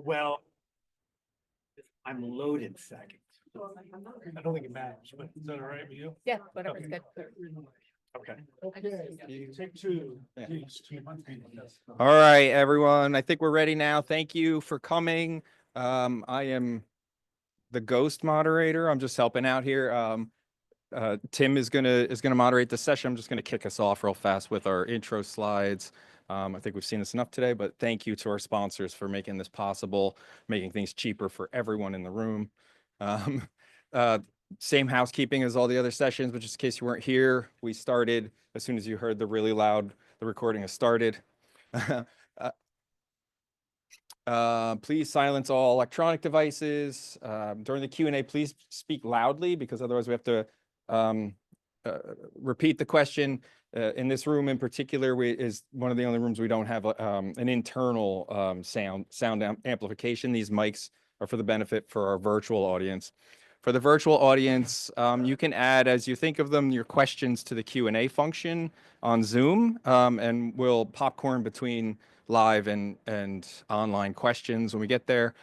Well, I'm loaded second. I don't think it matters, but is that all right with you? Yeah, whatever's Okay. good. Okay. Okay, take two. Yeah. Please. All right, everyone. I think we're ready now. Thank you for coming. I am the ghost moderator. I'm just helping out here. Tim is gonna moderate the session. I'm just gonna kick us off real fast with our intro slides. I think we've seen this enough today, but thank you to our sponsors for making this possible, making things cheaper for everyone in the room. Same housekeeping as all the other sessions, but just in case you weren't here, we started as soon as you heard the really loud, the recording has started. Please silence all electronic devices. During the Q&A, please speak loudly because otherwise we have to repeat the question. In this room in particular, is one of the only rooms we don't have an internal sound amplification. These mics are for the benefit for our virtual audience. For the virtual audience, you can add, as you think of them, your questions to the Q&A function on Zoom, and we'll popcorn between live and online questions when we get there.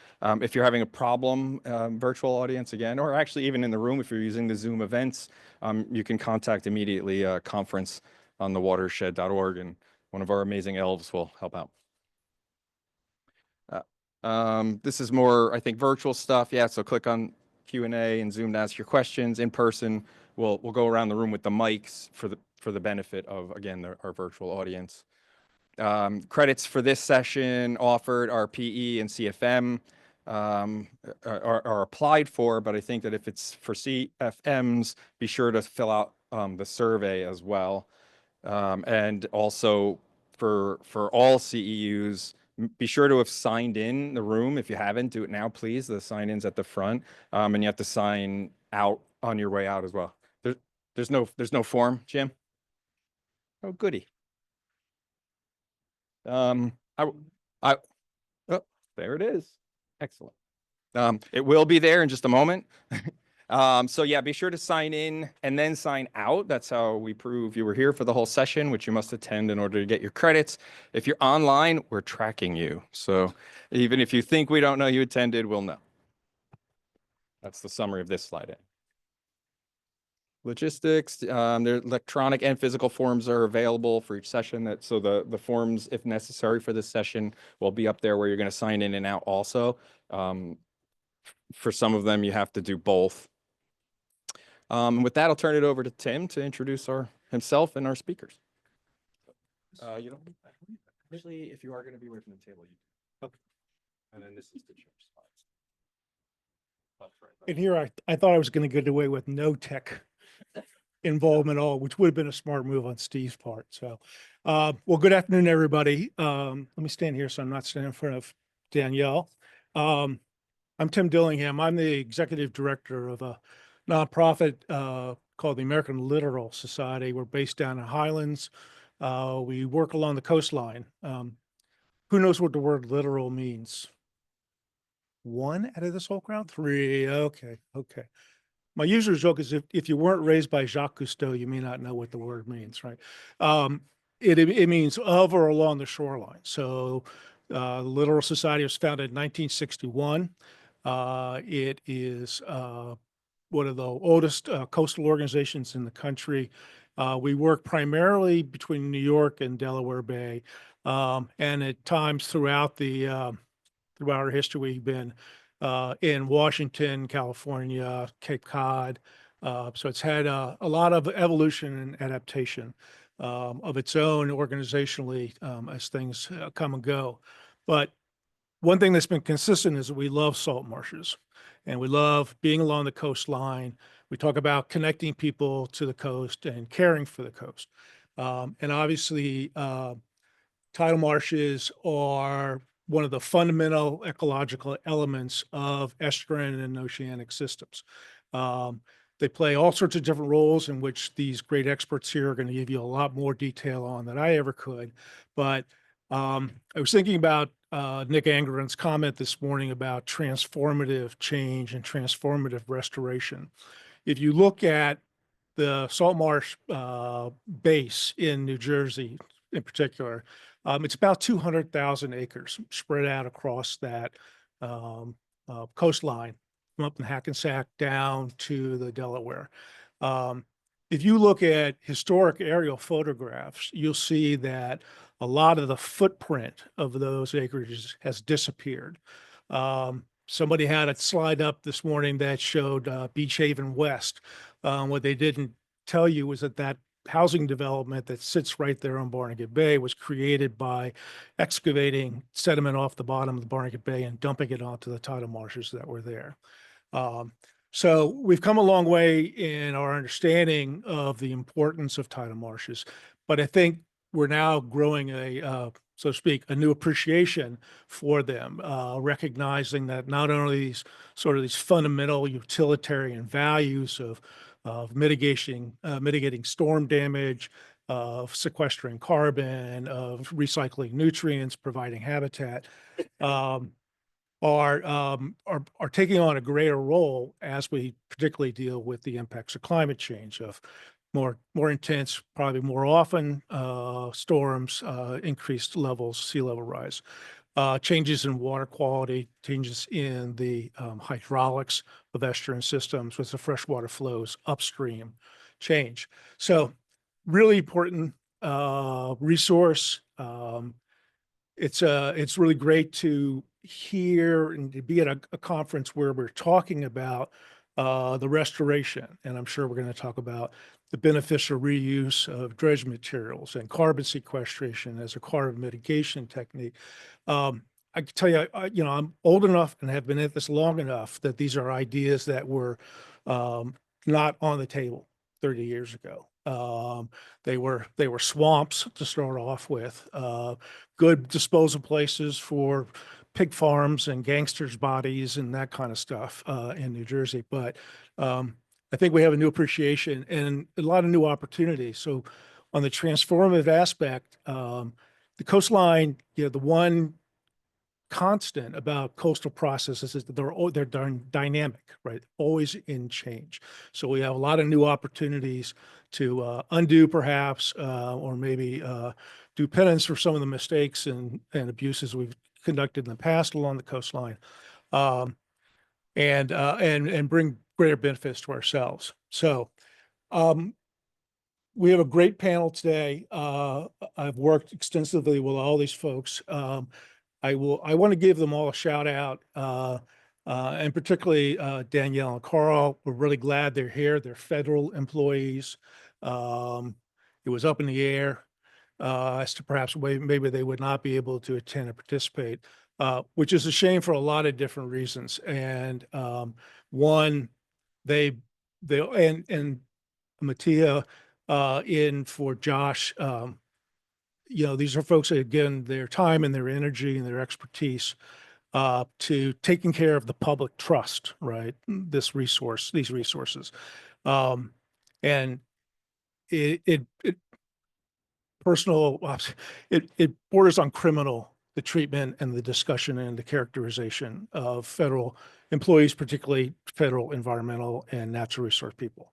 If you're having a problem, virtual audience again, or actually even in the room, if you're using the Zoom events, you can contact immediately conference on thewatershed.org, and one of our amazing elves will help out. This is more, I think, virtual stuff. Yeah, so click on Q&A and Zoom to ask your questions. In person, we'll go around the room with the mics for the benefit of, again, our virtual audience. Credits for this session offered are PE and CFM are applied for, but I think that if it's for CFMs, be sure to fill out the survey as well. And also for all CEUs, be sure to have signed in the room. If you haven't, do it now, please. The sign-in's at the front, and you have to sign out on your way out as well. There's no form, Jim? Oh, goody. Oh, there it is. Excellent. It will be there in just a moment. So yeah, be sure to sign in and then sign out. That's how we prove you were here for the whole session, which you must attend in order to get your credits. If you're online, we're tracking you. So even if you think we don't know you attended, we'll know. That's the summary of this slide. Logistics, their electronic and physical forms are available for each session. So the forms, if necessary for this session, will be up there where you're going to sign in and out also. For some of them, you have to do both. With that, I'll turn it over to Tim to introduce himself and our speakers. You don't actually, if you are going to be away from the table, you do. Okay. And then this is the chair slides. And here I thought I was going to get away with no tech involvement at all, which would have been a smart move on Steve's part. So, well, good afternoon, everybody. Let me stand here so I'm not standing in front of Danielle. I'm Tim Dillingham. I'm the executive director of a nonprofit called the American Littoral Society. We're based down in Highlands. We work along the coastline. Who knows what the word littoral means? One out of this whole crowd? Three. Okay. My usual joke is if you weren't raised by Jacques Cousteau, you may not know what the word means, right? It means of or along the shoreline. So the Littoral Society was founded in 1961. It is one of the oldest coastal organizations in the country. We work primarily between New York and Delaware Bay, and at times throughout our history, we've been in Washington, California, Cape Cod. So it's had a lot of evolution and adaptation of its own organizationally as things come and go. But one thing that's been consistent is that we love salt marshes and we love being along the coastline. We talk about connecting people to the coast and caring for the coast. And obviously, tidal marshes are one of the fundamental ecological elements of estuarine and oceanic systems. They play all sorts of different roles in which these great experts here are going to give you a lot more detail on than I ever could. But I was thinking about Nick Angeren's comment this morning about transformative change and transformative restoration. If you look at the salt marsh base in New Jersey in particular, it's about 200,000 acres spread out across that um, coastline from up in Hackensack down to the Delaware. Um, if you look at historic aerial photographs, you'll see that a lot of the footprint of those acreages has disappeared. Somebody had a slide up this morning that showed Beach Haven West. What they didn't tell you was that housing development that sits right there on Barnegat Bay was created by excavating sediment off the bottom of the Barnegat Bay and dumping it onto the tidal marshes that were there. So we've come a long way in our understanding of the importance of tidal marshes, but I think we're now growing so to speak, a new appreciation for them, recognizing that not only these fundamental utilitarian values of mitigating storm damage, of sequestering carbon, of recycling nutrients, providing habitat, um, are taking on a greater role as we particularly deal with the impacts of climate change, of more intense, probably more often, storms, increased levels, sea level rise, changes in water quality, changes in the hydraulics of estuarine systems with the freshwater flows upstream change. So really important resource. It's really great to hear and to be at a conference where we're talking about the restoration. And I'm sure we're going to talk about the beneficial reuse of dredge materials and carbon sequestration as a carbon mitigation technique. I can tell you, I'm old enough and have been at this long enough that these are ideas that were not on the table 30 years ago. They were swamps to start off with, good disposal places for pig farms and gangsters' bodies and that kind of stuff in New Jersey. But I think we have a new appreciation and a lot of new opportunities. So on the transformative aspect, the coastline, the one constant about coastal processes is that they're dynamic, right? Always in change. So we have a lot of new opportunities to undo perhaps, or maybe do penance for some of the mistakes and abuses we've conducted in the past along the coastline, um, and bring greater benefits to ourselves. So um, we have a great panel today. I've worked extensively with all these folks. I want to give them all a shout out, and particularly Danielle and Carl. We're really glad they're here. They're federal employees. It was up in the air as to perhaps maybe they would not be able to attend and participate, which is a shame for a lot of different reasons. And one, they and Mattia in for Josh. These are folks that, again, their time and their energy and their expertise to taking care of the public trust, right? These resources. And it personal, it borders on criminal, the treatment and the discussion and the characterization of federal employees, particularly federal environmental and natural resource people.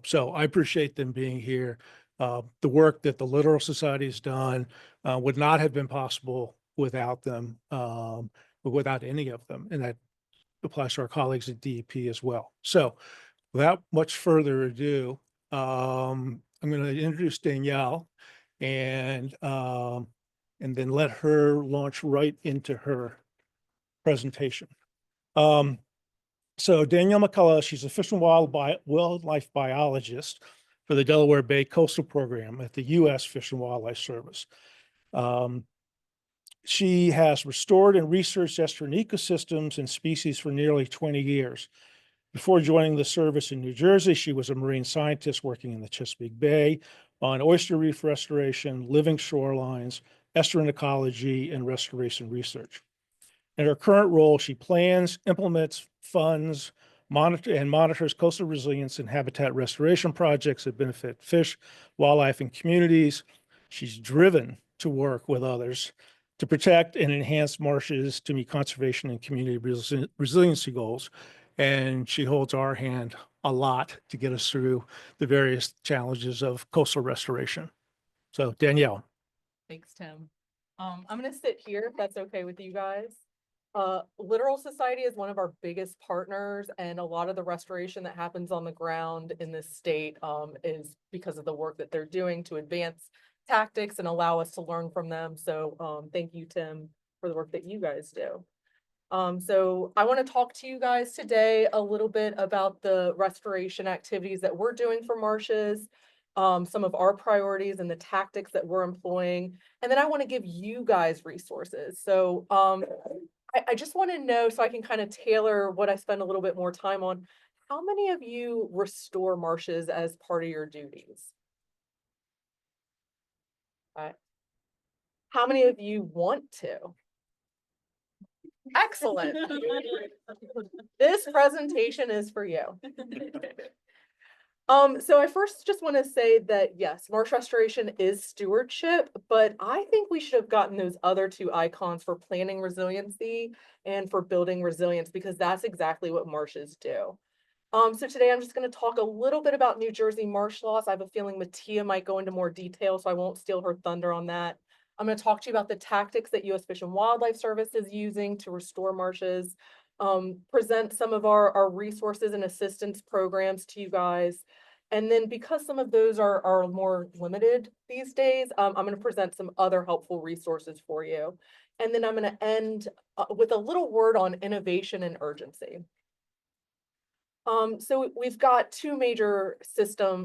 So I appreciate them being here. The work that the Littoral Society has done would not have been possible without them, without any of them. And that applies to our colleagues at DEP as well. So without much further ado, I'm going to introduce Danielle and then let her launch right into her presentation. So Danielle McCullough, she's a fish and wildlife biologist for the Delaware Bay Coastal Program at the U.S. Fish and Wildlife Service. She has restored and researched estuarine ecosystems and species for nearly 20 years. Before joining the service in New Jersey, she was a marine scientist working in the Chesapeake Bay on oyster reef restoration, living shorelines, estuarine ecology, and restoration research. In her current role, she plans, implements, funds, monitors coastal resilience and habitat restoration projects that benefit fish, wildlife, and communities. She's driven to work with others to protect and enhance marshes to meet conservation and community resiliency goals. And she holds our hand a lot to get us through the various challenges of coastal restoration. So Danielle. Thanks, Tim. I'm going to sit here if that's okay with you guys. Littoral Society is one of our biggest partners, and a lot of the restoration that happens on the ground in this state is because of the work that they're doing to advance tactics and allow us to learn from them. So thank you, Tim, for the work that you guys do. So I want to talk to you guys today a little bit about the restoration activities that we're doing for marshes, some of our priorities and the tactics that we're employing. And then I want to give you guys resources. So I just want to know so I can kind of tailor what I spend a little bit more time on. How many of you restore marshes as part of your duties? How many of you want to? Excellent. This presentation is for you. So I first just want to say that yes, marsh restoration is stewardship, but I think we should have gotten those other two icons for planning resiliency and for building resilience, because that's exactly what marshes do. So today I'm just going to talk a little bit about New Jersey marsh loss. I have a feeling Mattia might go into more detail, so I won't steal her thunder on that. I'm going to talk to you about the tactics that U.S. Fish and Wildlife Service is using to restore marshes, present some of our resources and assistance programs to you guys. And then because some of those are more limited these days, I'm going to present some other helpful resources for you. And then I'm going to end with a little word on innovation and urgency. So we've got two major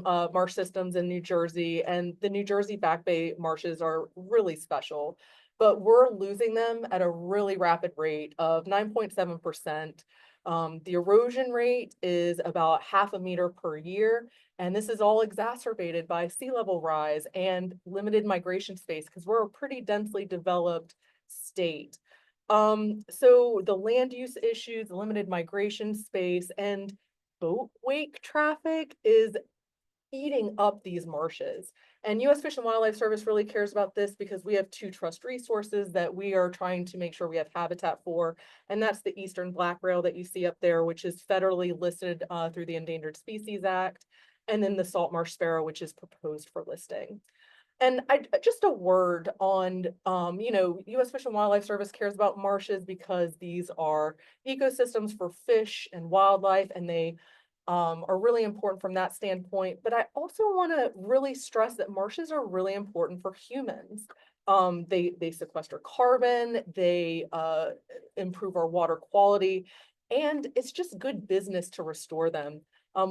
marsh systems in New Jersey, and the New Jersey Back Bay marshes are really special, but we're losing them at a really rapid rate of 9.7%. The erosion rate is about 0.5 meter per year, and this is all exacerbated by sea level rise and limited migration space because we're a pretty densely developed state. So the land use issues, limited migration space, and boat wake traffic is eating up these marshes. And U.S. Fish and Wildlife Service really cares about this because we have two trust resources that we are trying to make sure we have habitat for. And that's the eastern black rail that you see up there, which is federally listed through the Endangered Species Act. And then the salt marsh sparrow, which is proposed for listing. And just a word on, U.S. Fish and Wildlife Service cares about marshes because these are ecosystems for fish and wildlife, and they are really important from that standpoint. But I also want to really stress that marshes are really important for humans. They sequester carbon, they improve our water quality, and it's just good business to restore them.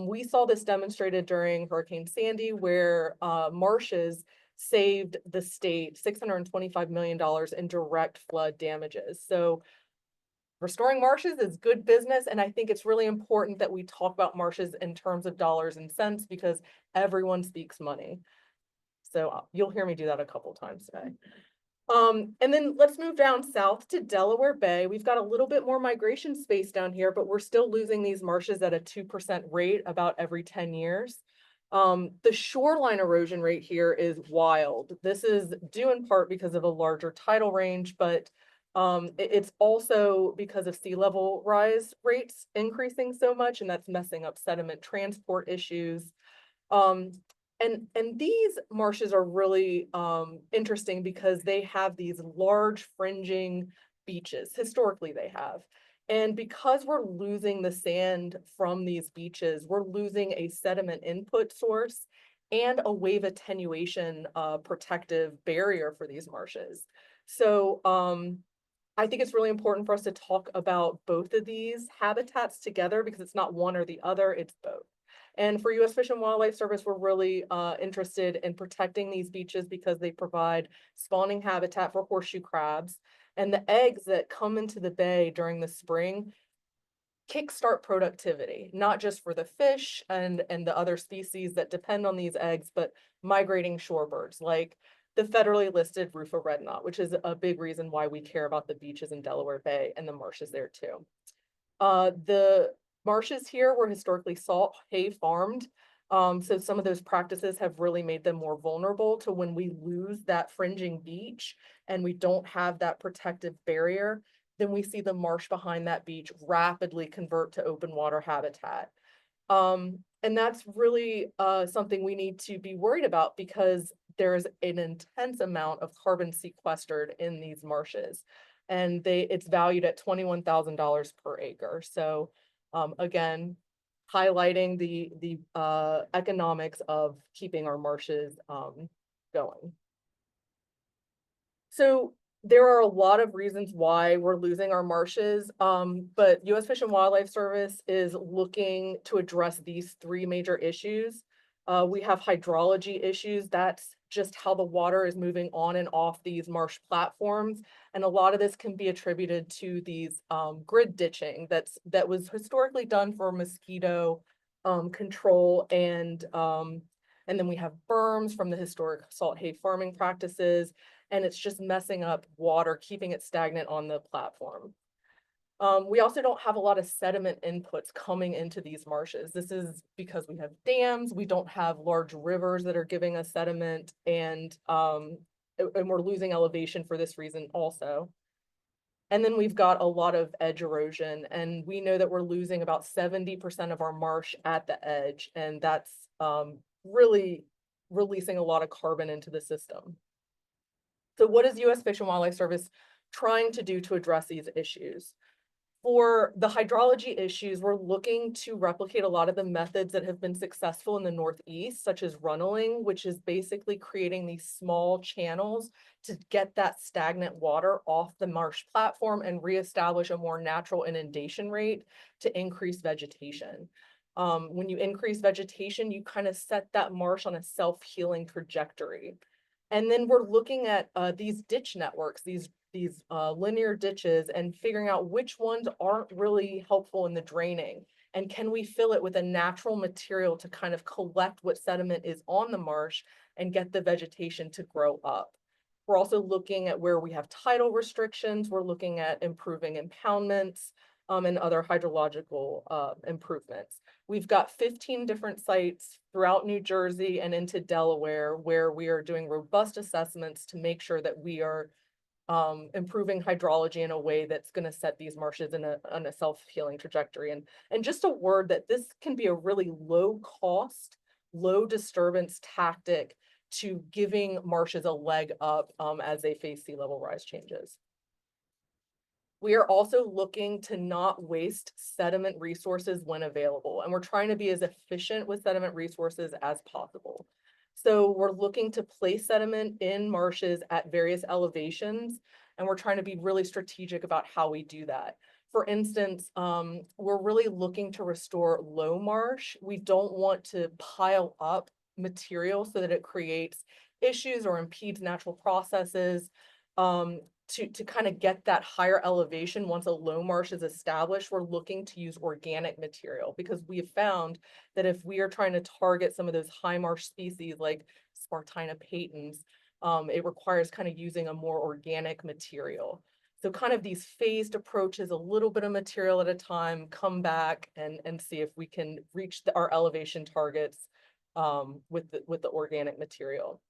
We saw this demonstrated during Hurricane Sandy, where marshes saved the state $625 million in direct flood damages. So restoring marshes is good business, and I think it's really important that we talk about marshes in terms of dollars and cents because everyone speaks money. So you'll hear me do that a couple times today. And then let's move down south to Delaware Bay. We've got a little bit more migration space down here, but we're still losing these marshes at a 2% rate about every 10 years. The shoreline erosion rate here is wild. This is due in part because of a larger tidal range, but it's also because of sea level rise rates increasing so much, and that's messing up sediment transport issues. And these marshes are really interesting because they have these large fringing beaches. Historically, they have. And because we're losing the sand from these beaches, we're losing a sediment input source and a wave attenuation protective barrier for these marshes. So I think it's really important for us to talk about both of these habitats together because it's not one or the other, it's both. And for U.S. Fish and Wildlife Service, we're really interested in protecting these beaches because they provide spawning habitat for horseshoe crabs. And the eggs that come into the bay during the spring kickstart productivity, not just for the fish and the other species that depend on these eggs, but migrating shorebirds like the federally listed Rufa red knot, which is a big reason why we care about the beaches in Delaware Bay and the marshes there too. The marshes here were historically salt hay farmed. So some of those practices have really made them more vulnerable to when we lose that fringing beach and we don't have that protective barrier, then we see the marsh behind that beach rapidly convert to open water habitat. And that's really something we need to be worried about because there's an intense amount of carbon sequestered in these marshes. and it's valued at $21,000 per acre. So again, highlighting the economics of keeping our marshes going. So there are a lot of reasons why we're losing our marshes, but U.S. Fish and Wildlife Service is looking to address these three major issues. We have hydrology issues. That's just how the water is moving on and off these marsh platforms. And a lot of this can be attributed to these grid ditching that was historically done for mosquito control, and then we have berms from the historic salt hay farming practices, and it's just messing up water, keeping it stagnant on the platform. We also don't have a lot of sediment inputs coming into these marshes. This is because we have dams, we don't have large rivers that are giving us sediment, and we're losing elevation for this reason also. And then we've got a lot of edge erosion, and we know that we're losing about 70% of our marsh at the edge, and that's really releasing a lot of carbon into the system. So what is U.S. Fish and Wildlife Service trying to do to address these issues? For the hydrology issues, we're looking to replicate a lot of the methods that have been successful in the Northeast, such as runneling, which is basically creating these small channels to get that stagnant water off the marsh platform and reestablish a more natural inundation rate to increase vegetation. When you increase vegetation, you kind of set that marsh on a self-healing trajectory. And then we're looking at these ditch networks, these linear ditches, and figuring out which ones aren't really helpful in the draining. And can we fill it with a natural material to kind of collect what sediment is on the marsh and get the vegetation to grow up? We're also looking at where we have tidal restrictions. We're looking at improving impoundments and other hydrological improvements. We've got 15 different sites throughout New Jersey and into Delaware where we are doing robust assessments to make sure that we are improving hydrology in a way that's going to set these marshes on a self-healing trajectory. And just a word that this can be a really low cost, low disturbance tactic to giving marshes a leg up as they face sea level rise changes. We are also looking to not waste sediment resources when available, and we're trying to be as efficient with sediment resources as possible. So we're looking to place sediment in marshes at various elevations, and we're trying to be really strategic about how we do that. For instance, we're really looking to restore low marsh. We don't want to pile up material so that it creates issues or impedes natural processes. To kind of get that higher elevation, once a low marsh is established, we're looking to use organic material, because we have found that if we are trying to target some of those high marsh species like Spartina patens, it requires kind of using a more organic material. So kind of these phased approaches, a little bit of material at a time, come back and see if we can reach our elevation targets with the organic material.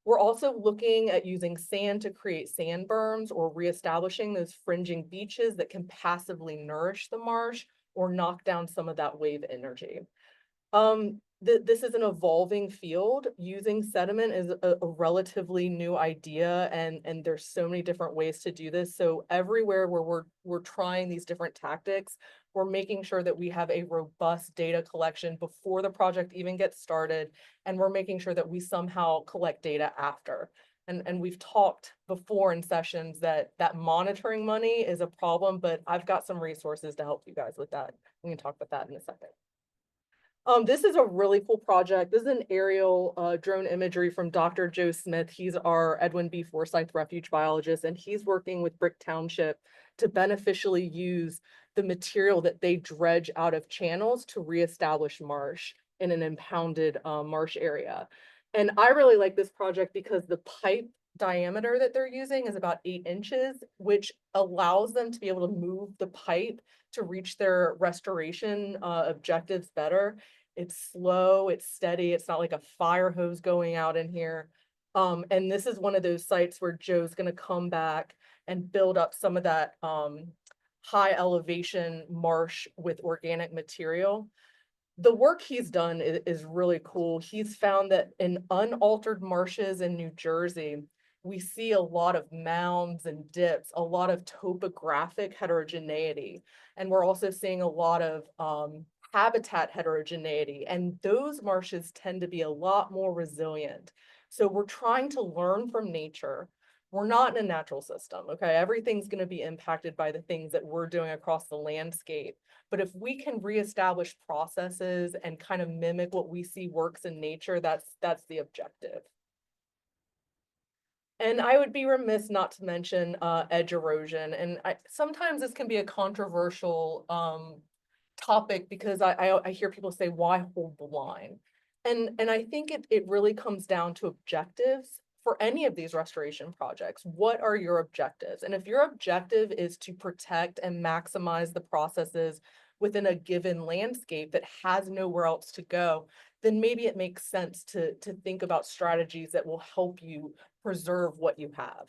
We're also looking at using sand to create sand berms, or reestablishing those fringing beaches that can passively nourish the marsh or knock down some of that wave energy. This is an evolving field. Using sediment is a relatively new idea, and there's so many different ways to do this. So everywhere where we're trying these different tactics, we're making sure that we have a robust data collection before the project even gets started, and we're making sure that we somehow collect data after. And we've talked before in sessions that monitoring money is a problem, but I've got some resources to help you guys with that. We can talk about that in a second. This is a really cool project. This is an aerial drone imagery from Dr. Joe Smith. He's our Edwin B. Forsyth refuge biologist, and he's working with Brick Township to beneficially use the material that they dredge out of channels to reestablish marsh in an impounded marsh area. And I really like this project because the pipe diameter that they're using is about 8 inches, which allows them to be able to move the pipe to reach their restoration objectives better. It's slow, it's steady, it's not like a fire hose going out in here. And this is one of those sites where Joe's gonna come back and build up some of that high elevation marsh with organic material. The work he's done is really cool. He's found that in unaltered marshes in New Jersey, we see a lot of mounds and dips, a lot of topographic heterogeneity. And we're also seeing a lot of habitat heterogeneity. And those marshes tend to be a lot more resilient. So we're trying to learn from nature. We're not in a natural system, okay? Everything's going to be impacted by the things that we're doing across the landscape. But if we can reestablish processes and kind of mimic what we see works in nature, that's the objective. And I would be remiss not to mention edge erosion. And sometimes this can be a controversial topic because I hear people say, why hold the line? And I think it really comes down to objectives for any of these restoration projects. What are your objectives? And if your objective is to protect and maximize the processes within a given landscape that has nowhere else to go, then maybe it makes sense to think about strategies that will help you preserve what you have.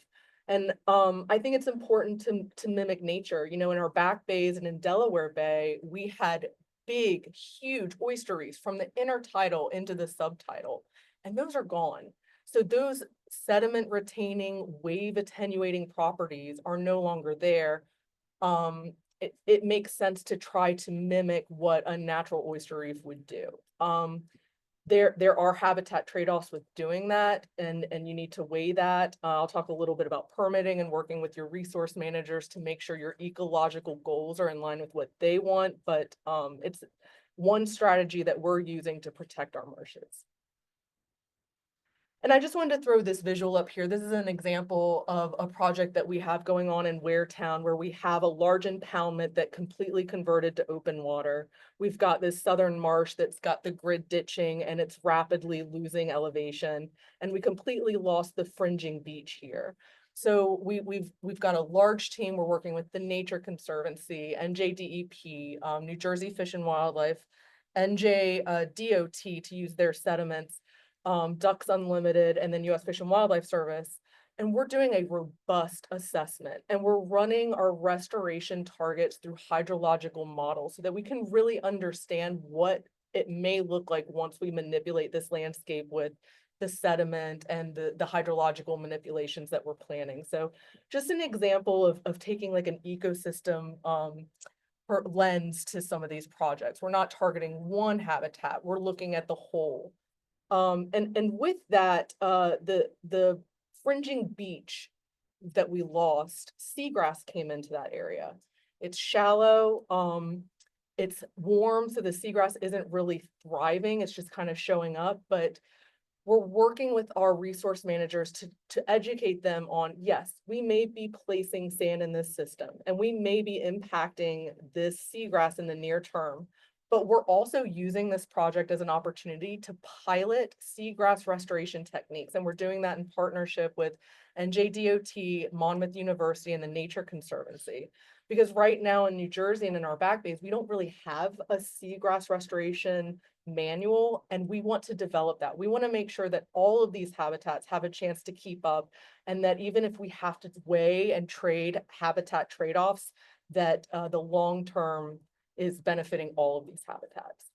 And I think it's important to mimic nature. You know, in our back bays and in Delaware Bay, we had big, huge oyster reefs from the intertidal into the subtidal, and those are gone. So those sediment retaining, wave attenuating properties are no longer there. It makes sense to try to mimic what a natural oyster reef would do. There are habitat trade-offs with doing that, and you need to weigh that. I'll talk a little bit about permitting and working with your resource managers to make sure your ecological goals are in line with what they want, but it's one strategy that we're using to protect our marshes. And I just wanted to throw this visual up here. This is an example of a project that we have going on in Waretown, where we have a large impoundment that completely converted to open water. We've got this southern marsh that's got the grid ditching and it's rapidly losing elevation. And we completely lost the fringing beach here. So we've got a large team. We're working with the Nature Conservancy, NJDEP, New Jersey Fish and Wildlife, NJ DOT to use their sediments, Ducks Unlimited, and then US Fish and Wildlife Service. And we're doing a robust assessment, and we're running our restoration targets through hydrological models so that we can really understand what it may look like once we manipulate this landscape with the sediment and the hydrological manipulations that we're planning. So just an example of taking like an ecosystem lens to some of these projects. We're not targeting one habitat, we're looking at the whole. And with that, the fringing beach that we lost, seagrass came into that area. It's shallow, it's warm, so the seagrass isn't really thriving. It's just kind of showing up, but we're working with our resource managers to educate them on, yes, we may be placing sand in this system and we may be impacting this seagrass in the near term, but we're also using this project as an opportunity to pilot seagrass restoration techniques. And we're doing that in partnership with NJDOT, Monmouth University, and the Nature Conservancy. Because right now in New Jersey and in our back bays, we don't really have a seagrass restoration manual, and we want to develop that. We want to make sure that all of these habitats have a chance to keep up, and that even if we have to weigh and trade habitat trade-offs, that the long-term is benefiting all of these habitats.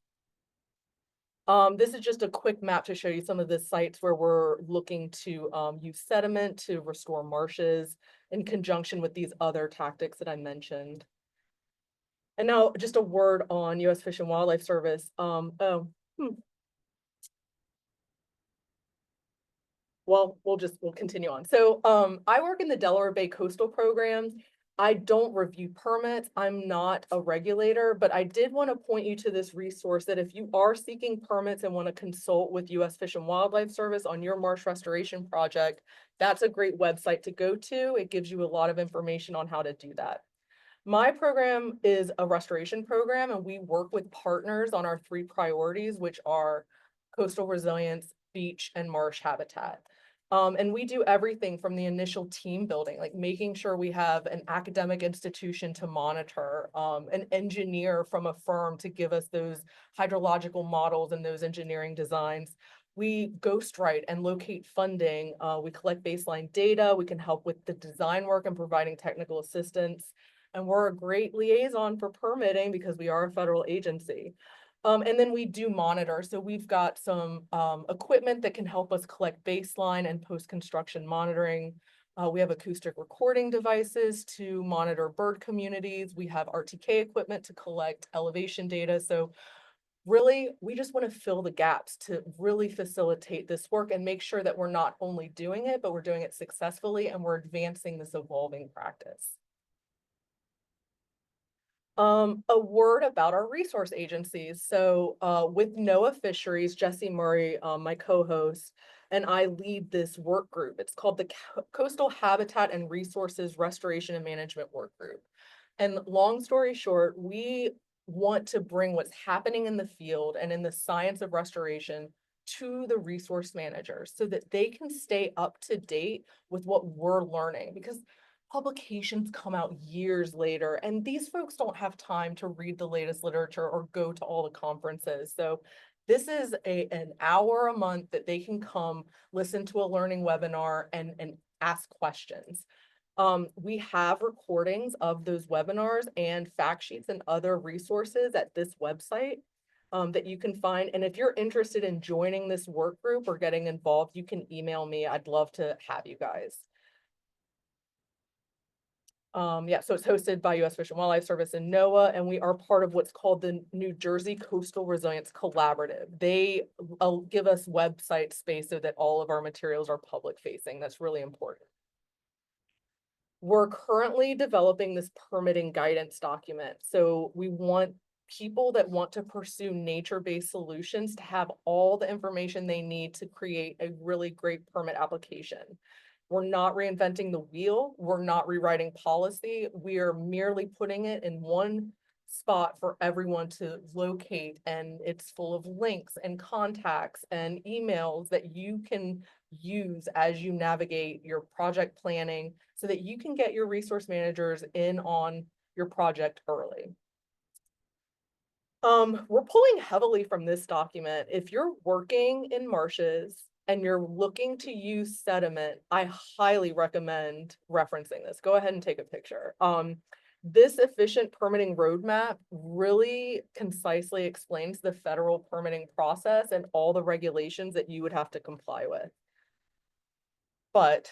This is just a quick map to show you some of the sites where we're looking to use sediment to restore marshes in conjunction with these other tactics that I mentioned. And now just a word on US Fish and Wildlife Service. Well, we'll continue on. So I work in the Delaware Bay Coastal Program. I don't review permits. I'm not a regulator, but I did want to point you to this resource that if you are seeking permits and want to consult with US Fish and Wildlife Service on your marsh restoration project, that's a great website to go to. It gives you a lot of information on how to do that. My program is a restoration program, and we work with partners on our 3 priorities, which are coastal resilience, beach, and marsh habitat. And we do everything from the initial team building, like making sure we have an academic institution to monitor, an engineer from a firm to give us those hydrological models and those engineering designs. We ghostwrite and locate funding. We collect baseline data. We can help with the design work and providing technical assistance. And we're a great liaison for permitting because we are a federal agency. And then we do monitor. So we've got some equipment that can help us collect baseline and post-construction monitoring. We have acoustic recording devices to monitor bird communities. We have RTK equipment to collect elevation data. So really, we just want to fill the gaps to really facilitate this work and make sure that we're not only doing it, but we're doing it successfully and we're advancing this evolving practice. A word about our resource agencies. So with NOAA Fisheries, Jesse Murray, my co-host, and I lead this work group. It's called the Coastal Habitat and Resources Restoration and Management Work Group. And long story short, we want to bring what's happening in the field and in the science of restoration to the resource managers so that they can stay up to date with what we're learning, because publications come out years later and these folks don't have time to read the latest literature or go to all the conferences. So this is an hour a month that they can come listen to a learning webinar and ask questions. We have recordings of those webinars and fact sheets and other resources at this website that you can find. And if you're interested in joining this work group or getting involved, you can email me. I'd love to have you guys. Yeah, so it's hosted by U.S. Fish and Wildlife Service and NOAA, and we are part of what's called the New Jersey Coastal Resilience Collaborative. They give us website space so that all of our materials are public facing. That's really important. We're currently developing this permitting guidance document. So we want people that want to pursue nature-based solutions to have all the information they need to create a really great permit application. We're not reinventing the wheel. We're not rewriting policy. We are merely putting it in one spot for everyone to locate, and it's full of links and contacts and emails that you can use as you navigate your project planning so that you can get your resource managers in on your project early. We're pulling heavily from this document. If you're working in marshes and you're looking to use sediment, I highly recommend referencing this. Go ahead and take a picture. This efficient permitting roadmap really concisely explains the federal permitting process and all the regulations that you would have to comply with. But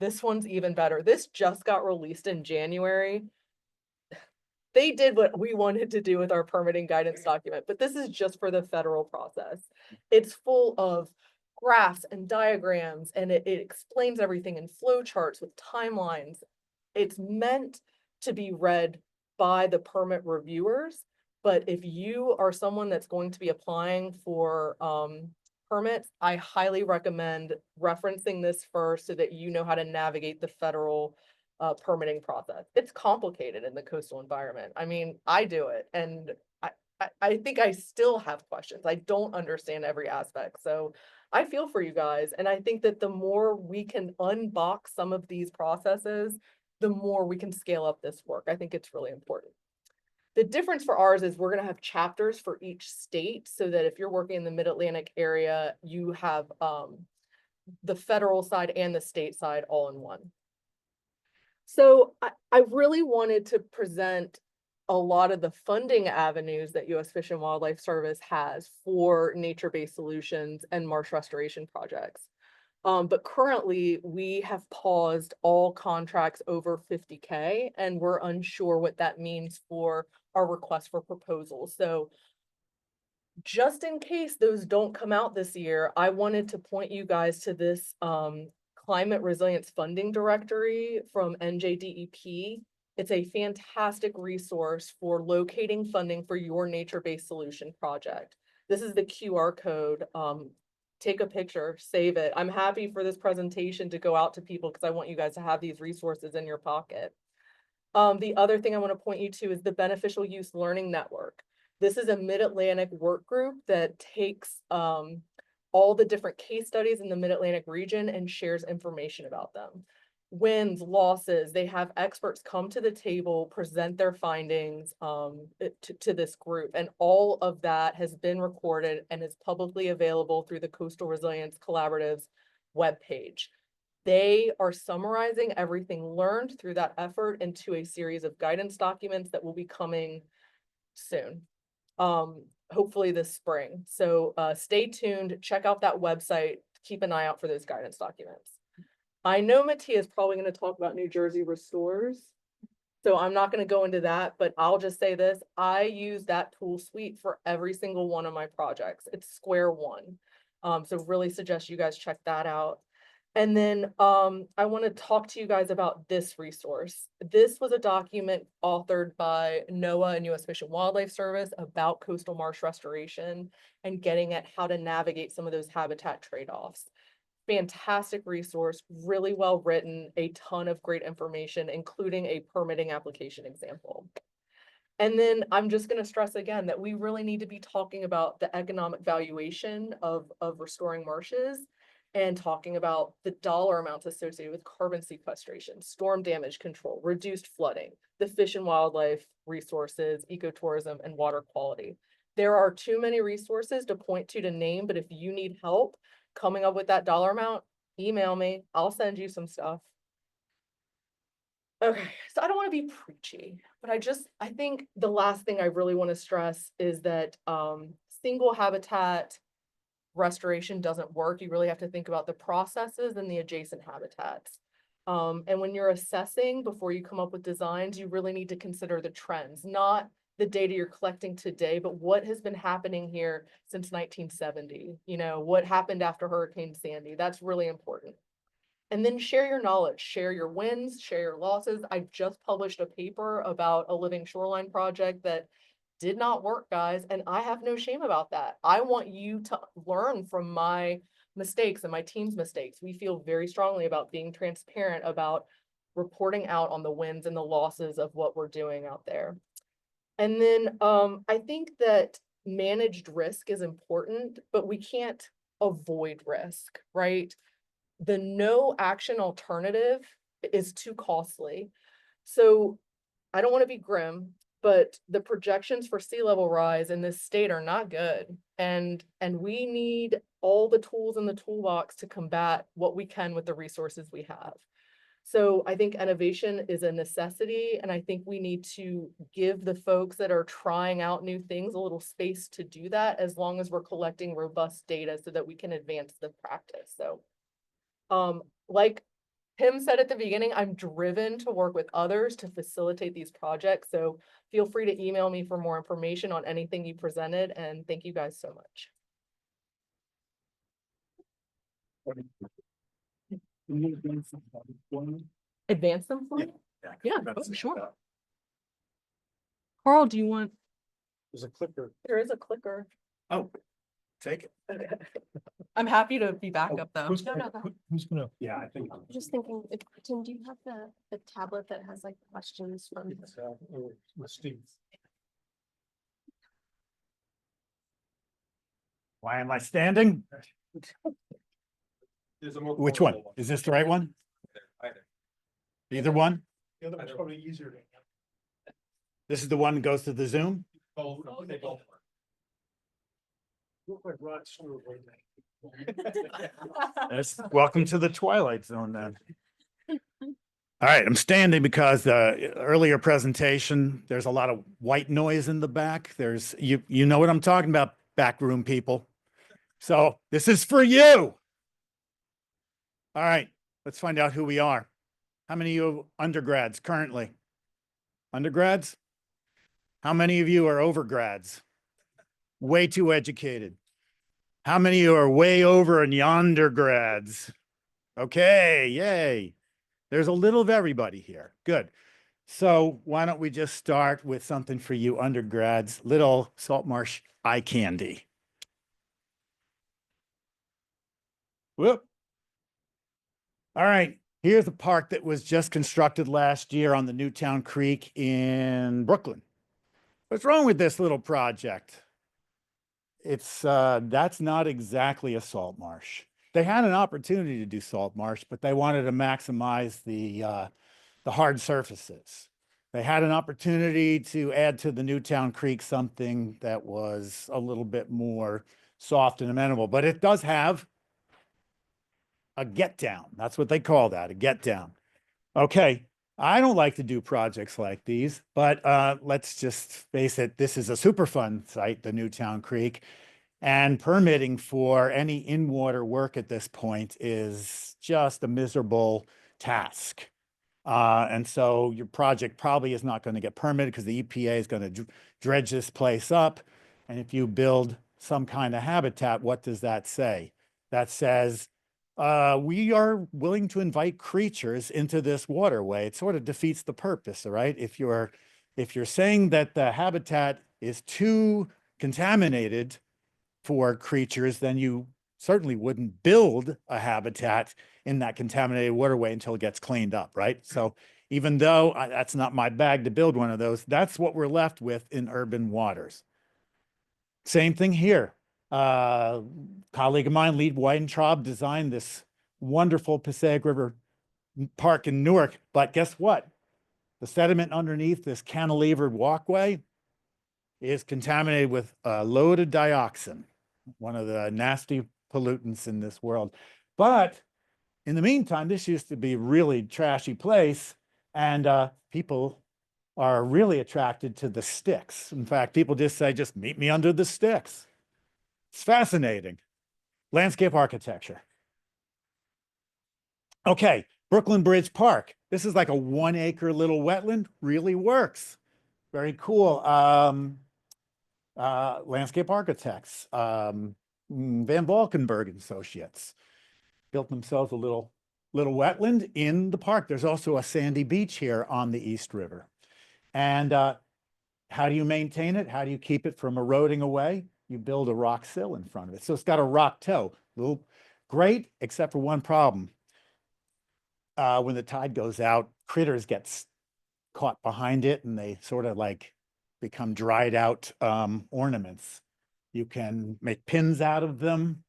this one's even better. This just got released in January. They did what we wanted to do with our permitting guidance document, but this is just for the federal process. It's full of graphs and diagrams, and it explains everything in flow charts with timelines. It's meant to be read by the permit reviewers, but if you are someone that's going to be applying for permits, I highly recommend referencing this first so that you know how to navigate the federal permitting process. It's complicated in the coastal environment. I mean, I do it, and I think I still have questions. I don't understand every aspect. So I feel for you guys. And I think that the more we can unbox some of these processes, the more we can scale up this work. I think it's really important. The difference for ours is we're going to have chapters for each state so that if you're working in the Mid-Atlantic area, you have the federal side and the state side all in one. So I really wanted to present a lot of the funding avenues that U.S. Fish and Wildlife Service has for nature-based solutions and marsh restoration projects. But currently we have paused all contracts over 50K, and we're unsure what that means for our request for proposals. So just in case those don't come out this year, I wanted to point you guys to this Climate Resilience Funding Directory from NJDEP. It's a fantastic resource for locating funding for your nature-based solution project. This is the QR code. Take a picture, save it. I'm happy for this presentation to go out to people because I want you guys to have these resources in your pocket. The other thing I want to point you to is the Beneficial Use Learning Network. This is a Mid-Atlantic work group that takes all the different case studies in the Mid-Atlantic region and shares information about them. Wins, losses, they have experts come to the table, present their findings to this group. And all of that has been recorded and is publicly available through the Coastal Resilience Collaborative's webpage. They are summarizing everything learned through that effort into a series of guidance documents that will be coming soon. hopefully this spring. So stay tuned, check out that website, keep an eye out for those guidance documents. I know Mattia is probably going to talk about New Jersey Restores. So I'm not going to go into that, but I'll just say this. I use that tool suite for every single one of my projects. It's square one. So really suggest you guys check that out. And then I want to talk to you guys about this resource. This was a document authored by NOAA and U.S. Fish and Wildlife Service about coastal marsh restoration and getting at how to navigate some of those habitat trade-offs. Fantastic resource, really well written, a ton of great information, including a permitting application example. And then I'm just going to stress again that we really need to be talking about the economic valuation of restoring marshes and talking about the dollar amounts associated with carbon sequestration, storm damage control, reduced flooding, the fish and wildlife resources, ecotourism, and water quality. There are too many resources to point to name, but if you need help coming up with that dollar amount, email me. I'll send you some stuff. Okay, so I don't want to be preachy, but I think the last thing I really want to stress is that single habitat restoration doesn't work. You really have to think about the processes and the adjacent habitats. And when you're assessing before you come up with designs, you really need to consider the trends, not the data you're collecting today, but what has been happening here since 1970. You know, what happened after Hurricane Sandy. That's really important. And then share your knowledge, share your wins, share your losses. I just published a paper about a living shoreline project that did not work, guys, and I have no shame about that. I want you to learn from my mistakes and my team's mistakes. We feel very strongly about being transparent about reporting out on the wins and the losses of what we're doing out there. And then I think that managed risk is important, but we can't avoid risk, right? The no action alternative is too costly. So I don't want to be grim, but the projections for sea level rise in this state are not good. And we need all the tools in the toolbox to combat what we can with the resources we have. So I think innovation is a necessity, and I think we need to give the folks that are trying out new things a little space to do that, as long as we're collecting robust data so that we can advance the practice. So like Tim said at the beginning, I'm driven to work with others to facilitate these projects. So feel free to email me for more information on anything you presented, and thank you guys so much. Advance them for me? Yeah, oh, sure. Carl, do you want? There's a clicker. There is a clicker. Oh, take it. I'm happy to be back up though. Who's gonna? Yeah, I think. Just thinking, Tim, do you have the tablet that has like questions from? With Steve. Why am I standing? Which one? Is this the right one? Either one? The other one's probably easier to. This is the one that goes to the Zoom? Look like Rod Stewart right now. Yes. Welcome to the Twilight Zone then. All right, I'm standing because the earlier presentation, there's a lot of white noise in the back. There's, you know what I'm talking about, backroom people. So this is for you. All right, let's find out who we are. How many of you are undergrads currently? Undergrads? How many of you are overgrads? Way too educated. How many of you are way over and yonder grads? Okay, yay. There's a little of everybody here. Good. So why don't we just start with something for you undergrads, little Salt Marsh eye candy. Whoop. All right, here's a park that was just constructed last year on the Newtown Creek in Brooklyn. What's wrong with this little project? It's that's not exactly a salt marsh. They had an opportunity to do salt marsh, but they wanted to maximize the hard surfaces. They had an opportunity to add to the Newtown Creek something that was a little bit more soft and amenable, but it does have a get down. That's what they call that, a get down. Okay. I don't like to do projects like these, but let's just face it, this is a Superfund site, the Newtown Creek. And permitting for any in-water work at this point is just a miserable task. And so your project probably is not going to get permitted because the EPA is going to dredge this place up. And if you build some kind of habitat, what does that say? That says, we are willing to invite creatures into this waterway. It sort of defeats the purpose, all right? If you're saying that the habitat is too contaminated for creatures, then you certainly wouldn't build a habitat in that contaminated waterway until it gets cleaned up, right? So even though that's not my bag to build one of those, that's what we're left with in urban waters. Same thing here. Colleague of mine, Lee Weidentraub, designed this wonderful Passaic River Park in Newark, but guess what? The sediment underneath this cantilevered walkway is contaminated with a load of dioxin, one of the nasty pollutants in this world. But in the meantime, this used to be a really trashy place, and people are really attracted to the sticks. In fact, people just say, just meet me under the sticks. It's fascinating. Landscape architecture. Okay, Brooklyn Bridge Park. This is like a 1 acre little wetland, really works. Very cool. Landscape architects, Van Valkenburg and Associates built themselves a little wetland in the park. There's also a sandy beach here on the East River. And how do you maintain it? How do you keep it from eroding away? You build a rock sill in front of it. So it's got a rock toe. Little great, except for one problem. When the tide goes out, critters get caught behind it and they sort of like become dried out ornaments. You can make pins out of them.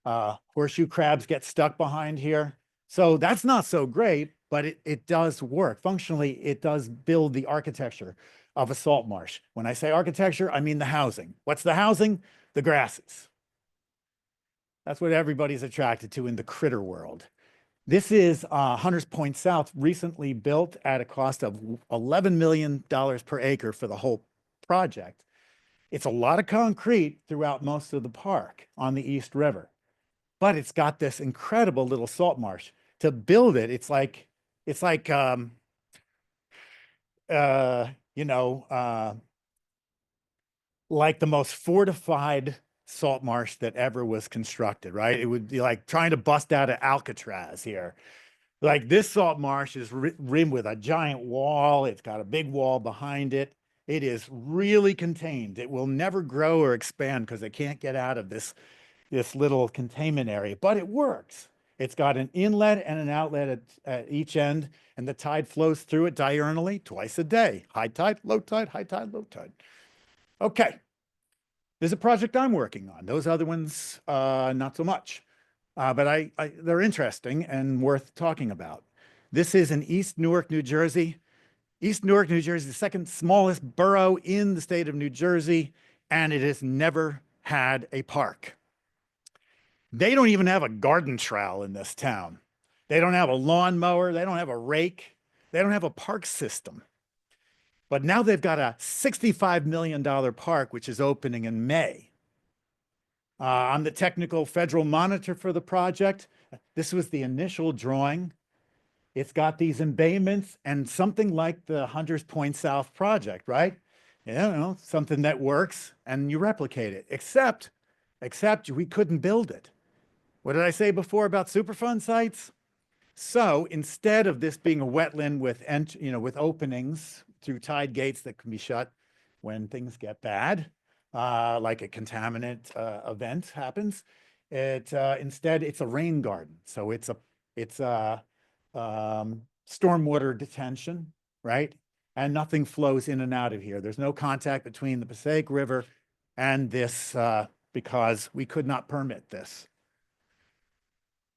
Horseshoe crabs get stuck behind here. So that's not so great, but it does work. Functionally, it does build the architecture of a salt marsh. When I say architecture, I mean the housing. What's the housing? The grasses. That's what everybody's attracted to in the critter world. This is Hunters Point South, recently built at a cost of $11 million per acre for the whole project. It's a lot of concrete throughout most of the park on the East River, but it's got this incredible little salt marsh. To build it, it's like like the most fortified salt marsh that ever was constructed, right? It would be like trying to bust out of Alcatraz here. Like this salt marsh is rimmed with a giant wall. It's got a big wall behind it. It is really contained. It will never grow or expand because it can't get out of this little containment area, but it works. It's got an inlet and an outlet at each end, and the tide flows through it diurnally twice a day. High tide, low tide, high tide, low tide. Okay. There's a project I'm working on. Those other ones, not so much. But they're interesting and worth talking about. This is in East Newark, New Jersey. East Newark, New Jersey, the second smallest borough in the state of New Jersey, and it has never had a park. They don't even have a garden trowel in this town. They don't have a lawnmower. They don't have a rake. They don't have a park system. But now they've got a $65 million park, which is opening in May. I'm the technical federal monitor for the project. This was the initial drawing. It's got these embayments and something like the Hunters Point South project, right? You know, something that works and you replicate it, except we couldn't build it. What did I say before about Superfund sites? So instead of this being a wetland with openings through tide gates that can be shut when things get bad, like a contaminant event happens, instead it's a rain garden. So it's a stormwater detention, right? And nothing flows in and out of here. There's no contact between the Passaic River and this because we could not permit this.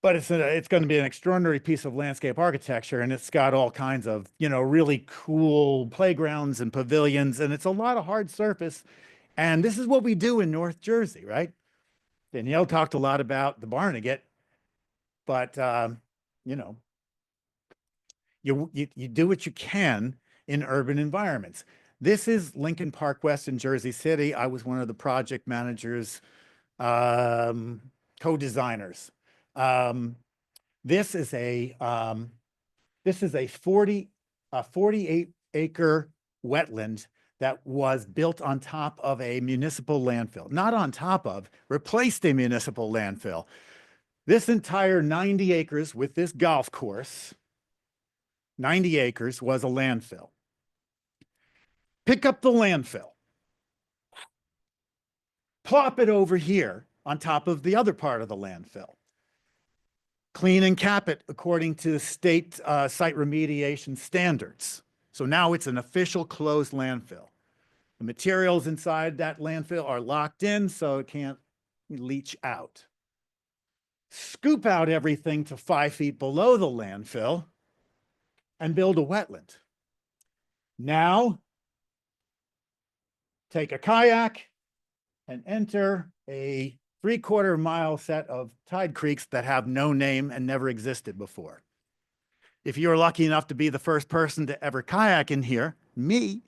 But it's going to be an extraordinary piece of landscape architecture, and it's got all kinds of, really cool playgrounds and pavilions, and it's a lot of hard surface. And this is what we do in North Jersey, right? Danielle talked a lot about the Barnegat, but, You do what you can in urban environments. This is Lincoln Park West in Jersey City. I was one of the project managers, co-designers. This is a 48 acre wetland that was built on top of a municipal landfill. Not on top of, replaced a municipal landfill. This entire 90 acres with this golf course, 90 acres was a landfill. Pick up the landfill, plop it over here on top of the other part of the landfill. Clean and cap it according to the state site remediation standards. So now it's an official closed landfill. The materials inside that landfill are locked in so it can't leach out. Scoop out everything to 5 feet below the landfill and build a wetland. Now, take a kayak and enter a 3/4 mile set of tide creeks that have no name and never existed before. If you were lucky enough to be the first person to ever kayak in here, me,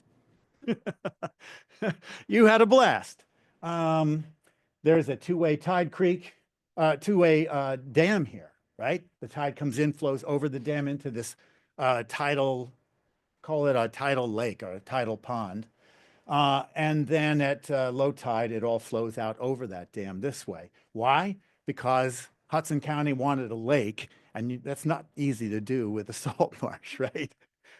you had a blast. There's a two-way tide creek, two-way dam here, right? The tide comes in, flows over the dam into this tidal, call it a tidal lake or a tidal pond. And then at low tide, it all flows out over that dam this way. Why? Because Hudson County wanted a lake, and that's not easy to do with a salt marsh, right?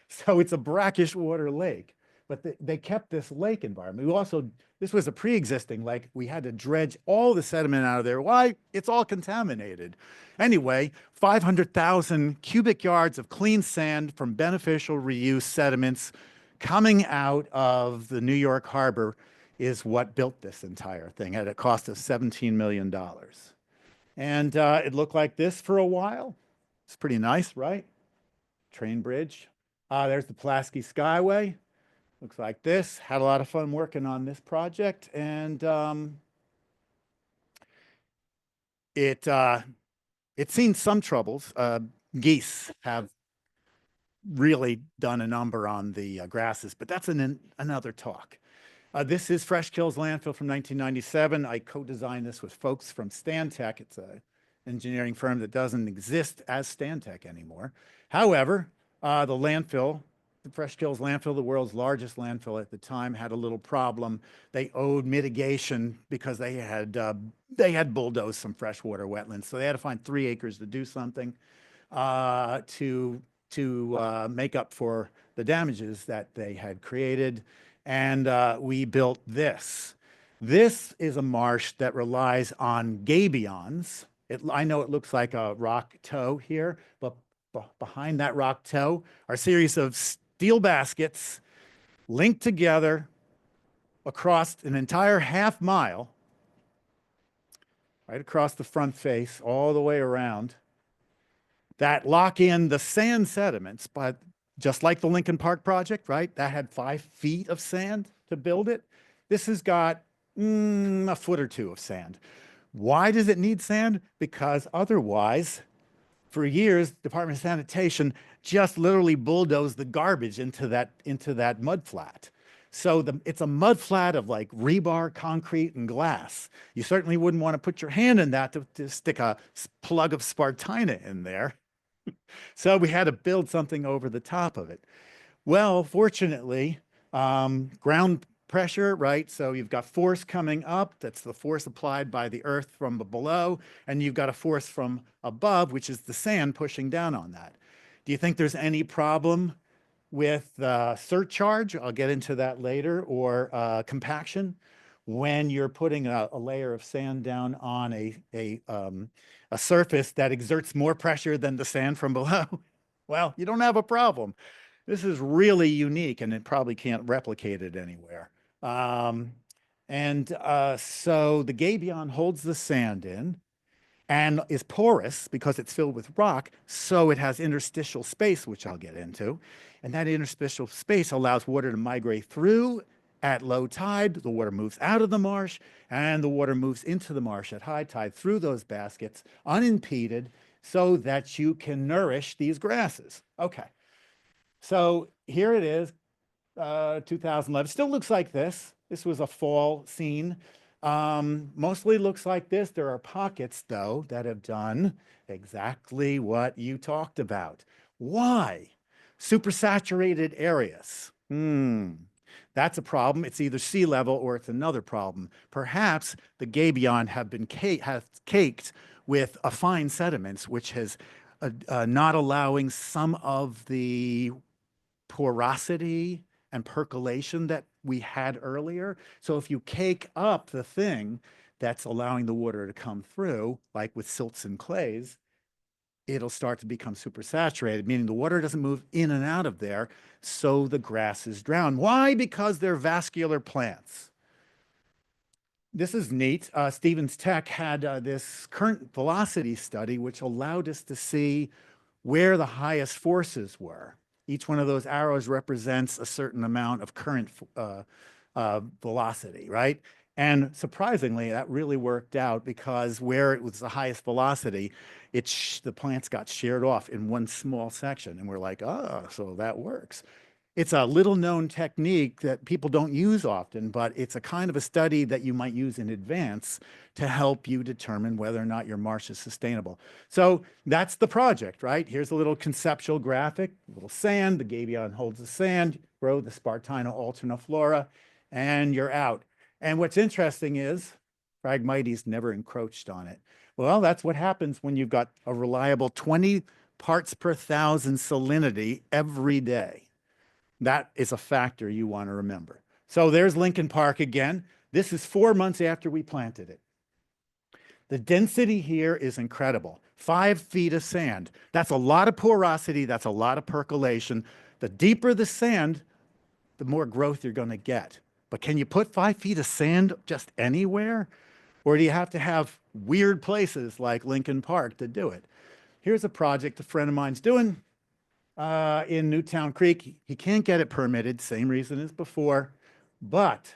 So it's a brackish water lake, but they kept this lake environment. We also, this was a pre-existing lake. We had to dredge all the sediment out of there. Why? It's all contaminated. Anyway, 500,000 cubic yards of clean sand from beneficial reuse sediments coming out of the New York Harbor is what built this entire thing at a cost of $17 million. And it looked like this for a while. It's pretty nice, right? Train bridge. There's the Pulaski Skyway. Looks like this. Had a lot of fun working on this project. And it's seen some troubles. Geese have really done a number on the grasses, but that's another talk. This is Fresh Kills Landfill from 1997. I co-designed this with folks from Stantec. It's an engineering firm that doesn't exist as Stantec anymore. However, the landfill, the Fresh Kills landfill, the world's largest landfill at the time, had a little problem. They owed mitigation because they had bulldozed some freshwater wetlands. So they had to find 3 acres to do something to make up for the damages that they had created. And we built this. This is a marsh that relies on gabions. I know it looks like a rock toe here, but behind that rock toe are a series of steel baskets linked together across an entire half mile, right across the front face, all the way around, that lock in the sand sediments. But just like the Lincoln Park project, right? That had 5 feet of sand to build it. This has got a foot or two of sand. Why does it need sand? Because otherwise, for years, Department of Sanitation just literally bulldozed the garbage into that mud flat. So it's a mud flat of like rebar, concrete, and glass. You certainly wouldn't want to put your hand in that to stick a plug of Spartina in there. So we had to build something over the top of it. Well, fortunately, ground pressure, right? So you've got force coming up. That's the force applied by the earth from below. And you've got a force from above, which is the sand pushing down on that. Do you think there's any problem with surcharge? I'll get into that later, or compaction when you're putting a layer of sand down on a surface that exerts more pressure than the sand from below. Well, you don't have a problem. This is really unique, and it probably can't replicate it anywhere. So the gabion holds the sand in and is porous because it's filled with rock, so it has interstitial space, which I'll get into. And that interstitial space allows water to migrate through. At low tide, the water moves out of the marsh, and the water moves into the marsh at high tide through those baskets, unimpeded, so that you can nourish these grasses. Okay, So here it is, 2011. Still looks like this. This was a fall scene. Mostly looks like this. There are pockets, though, that have done exactly what you talked about. Why? Supersaturated areas. That's a problem. It's either sea level or it's another problem. Perhaps the gabion has caked with a fine sediments, which has not allowing some of the porosity and percolation that we had earlier. So if you cake up the thing that's allowing the water to come through, like with silts and clays, it'll start to become supersaturated, meaning the water doesn't move in and out of there, so the grasses drown. Why? Because they're vascular plants. This is neat. Stevens Tech had this current velocity study, which allowed us to see where the highest forces were. Each one of those arrows represents a certain amount of current velocity, right? And surprisingly, that really worked out because where it was the highest velocity, the plants got sheared off in one small section. And we're like, oh, so that works. It's a little known technique that people don't use often, but it's a kind of a study that you might use in advance to help you determine whether or not your marsh is sustainable. So that's the project, right? Here's a little conceptual graphic, a little sand, the gabion holds the sand, grow the Spartina alterniflora, and you're out. And what's interesting is Phragmites never encroached on it. Well, that's what happens when you've got a reliable 20 parts per thousand salinity every day. That is a factor you want to remember. So there's Lincoln Park again. This is 4 months after we planted it. The density here is incredible. 5 feet of sand. That's a lot of porosity. That's a lot of percolation. The deeper the sand, the more growth you're going to get. But can you put 5 feet of sand just anywhere? Or do you have to have weird places like Lincoln Park to do it? Here's a project a friend of mine's doing. In Newtown Creek. He can't get it permitted, same reason as before. But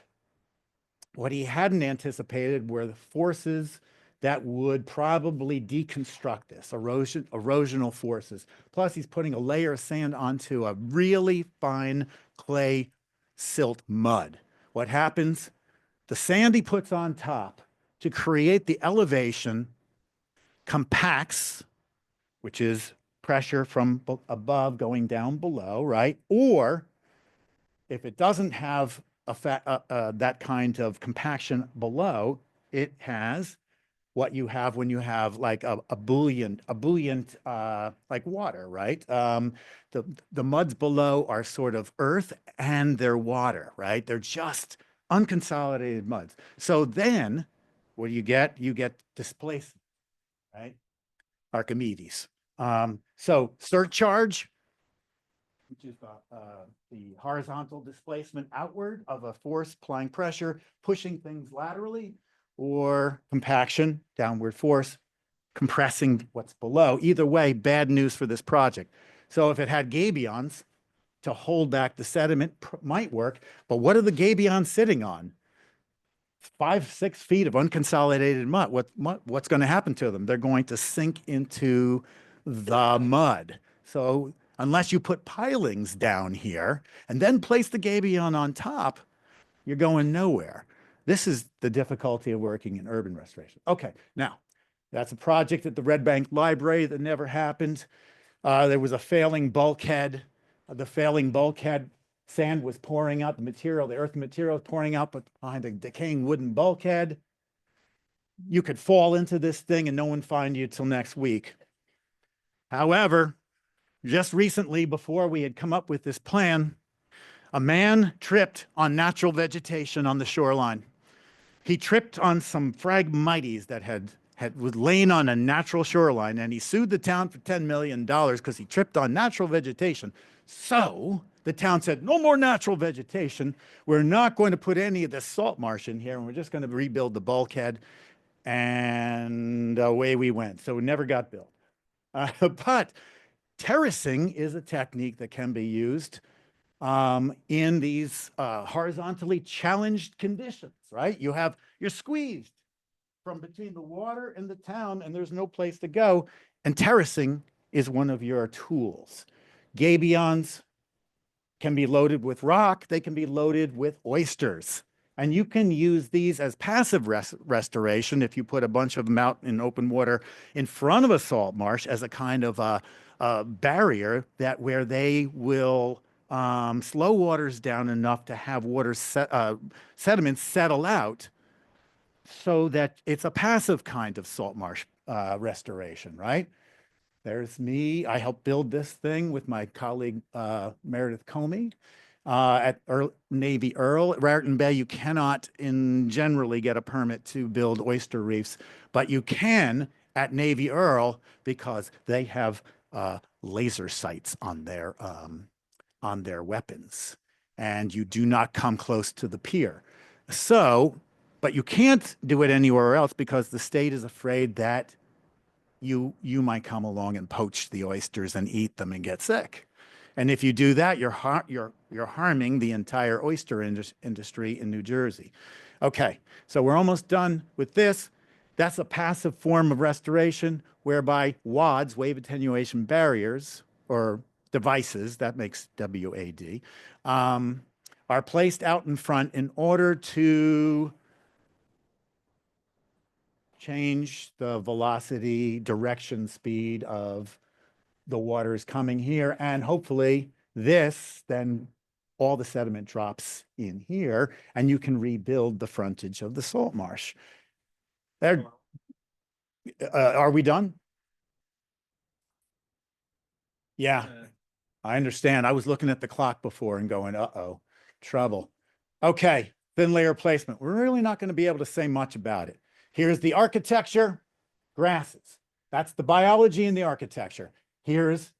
what he hadn't anticipated were the forces that would probably deconstruct this, erosional forces. Plus, he's putting a layer of sand onto a really fine clay silt mud. What happens? The sand he puts on top to create the elevation compacts, which is pressure from above going down below, right? Or if it doesn't have that kind of compaction below, it has what you have when you have like a buoyant like water, right? The muds below are sort of earth and they're water, right? They're just unconsolidated muds. So then what do you get? You get displacement, right? Archimedes. So surcharge, which is the horizontal displacement outward of a force applying pressure, pushing things laterally, or compaction, downward force, compressing what's below. Either way, bad news for this project. So if it had gabions to hold back the sediment, might work, but what are the gabions sitting on? 5, 6 feet of unconsolidated mud. What's going to happen to them? They're going to sink into the mud. So unless you put pilings down here and then place the gabion on top, you're going nowhere. This is the difficulty of working in urban restoration. Okay, now that's a project at the Red Bank Library that never happened. There was a failing bulkhead. The failing bulkhead, sand was pouring out, the earth material was pouring out, but behind the decaying wooden bulkhead. You could fall into this thing and no one find you till next week. However, just recently, before we had come up with this plan, a man tripped on natural vegetation on the shoreline. He tripped on some Phragmites that was laying on a natural shoreline, and he sued the town for $10 million because he tripped on natural vegetation. So the town said, no more natural vegetation. We're not going to put any of this salt marsh in here, and we're just going to rebuild the bulkhead. And away we went. So it never got built. But terracing is a technique that can be used in these horizontally challenged conditions, right? You're squeezed from between the water and the town, and there's no place to go. And terracing is one of your tools. Gabions, can be loaded with rock, they can be loaded with oysters. And you can use these as passive restoration if you put a bunch of them out in open water in front of a salt marsh as a kind of a barrier that where they will slow waters down enough to have sediments settle out so that it's a passive kind of salt marsh restoration, right? There's me. I helped build this thing with my colleague Meredith Comey at Navy Earl. Raritan Bay, you cannot generally get a permit to build oyster reefs, but you can at Navy Earl because they have laser sights on their weapons, and you do not come close to the pier. So, but you can't do it anywhere else because the state is afraid that you might come along and poach the oysters and eat them and get sick. And if you do that, you're harming the entire oyster industry in New Jersey. Okay, so we're almost done with this. That's a passive form of restoration whereby WADs, wave attenuation barriers, or devices, that makes WAD, are placed out in front in order to change the velocity, direction, speed of the waters coming here. And hopefully then all the sediment drops in here and you can rebuild the frontage of the salt marsh. There, are we done? Yeah, I understand. I was looking at the clock before and going, uh-oh, trouble. Okay, thin layer placement. We're really not going to be able to say much about it. Here's the architecture, grasses. That's the biology in the architecture. Here's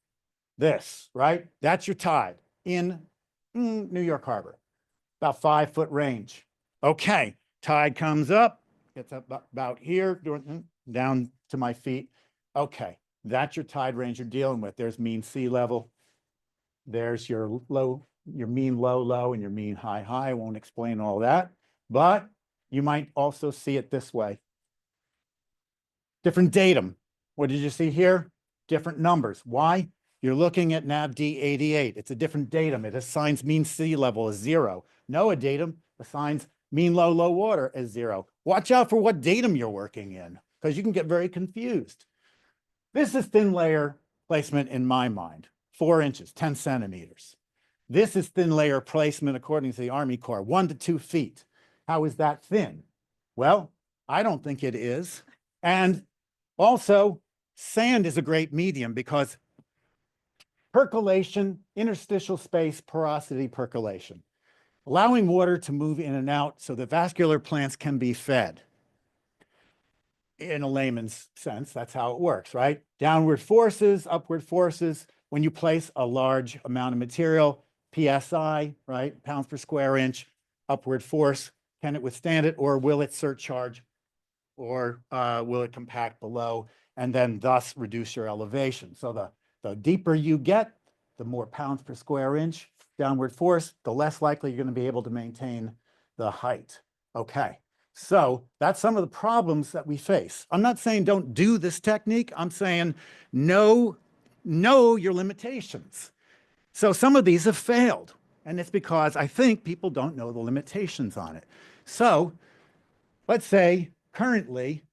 this, right? That's your tide in New York Harbor, about 5 foot range. Okay, tide comes up, gets up about here, down to my feet. Okay, that's your tide range you're dealing with. There's mean sea level. There's your mean low, and your mean high. I won't explain all that, but you might also see it this way. Different datum. What did you see here? Different numbers. Why? You're looking at NAVD 88. It's a different datum. It assigns mean sea level as 0. NOAA datum assigns mean low water as 0. Watch out for what datum you're working in, because you can get very confused. This is thin layer placement in my mind. 4 inches, 10 centimeters. This is thin layer placement according to the Army Corps, 1 to 2 feet. How is that thin? Well, I don't think it is. And also, sand is a great medium because percolation, interstitial space, porosity percolation, allowing water to move in and out so that vascular plants can be fed. In a layman's sense, that's how it works, right? Downward forces, upward forces. When you place a large amount of material, PSI, right? Pounds per square inch, upward force, can it withstand it, or will it surcharge, or will it compact below and then thus reduce your elevation? So the deeper you get, the more pounds per square inch downward force, the less likely you're going to be able to maintain the height. Okay, so that's some of the problems that we face. I'm not saying don't do this technique. I'm saying know your limitations. So some of these have failed, and it's because I think people don't know the limitations on it. So let's say currently,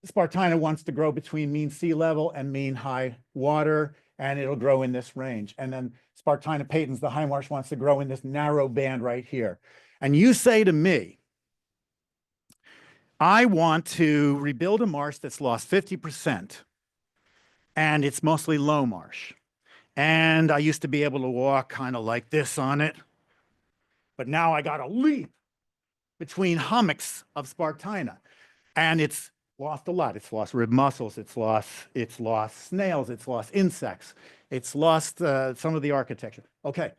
Spartina wants to grow between mean sea level and mean high water, and it'll grow in this range. And then Spartina patens, the high marsh, wants to grow in this narrow band right here. And you say to me, I want to rebuild a marsh that's lost 50%, and it's mostly low marsh. And I used to be able to walk kind of like this on it, but now I got to leap between hummocks of Spartina. And it's lost a lot. It's lost rib mussels. It's lost snails. It's lost insects. It's lost some of the architecture. Okay.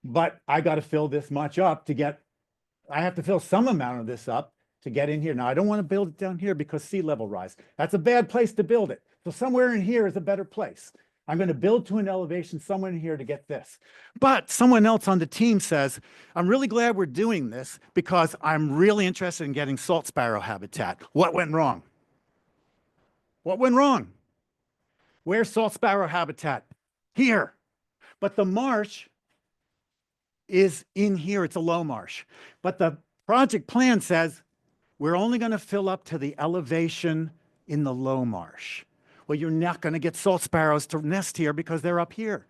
But I got to fill this much up I have to fill some amount of this up to get in here. Now, I don't want to build it down here because sea level rise. That's a bad place to build it. So somewhere in here is a better place. I'm going to build to an elevation somewhere in here to get this. But someone else on the team says, I'm really glad we're doing this because I'm really interested in getting salt sparrow habitat. What went wrong? What went wrong? Where's salt sparrow habitat? Here. But the marsh is in here. It's a low marsh. But the project plan says we're only going to fill up to the elevation in the low marsh. Well, you're not going to get salt sparrows to nest here because they're up here.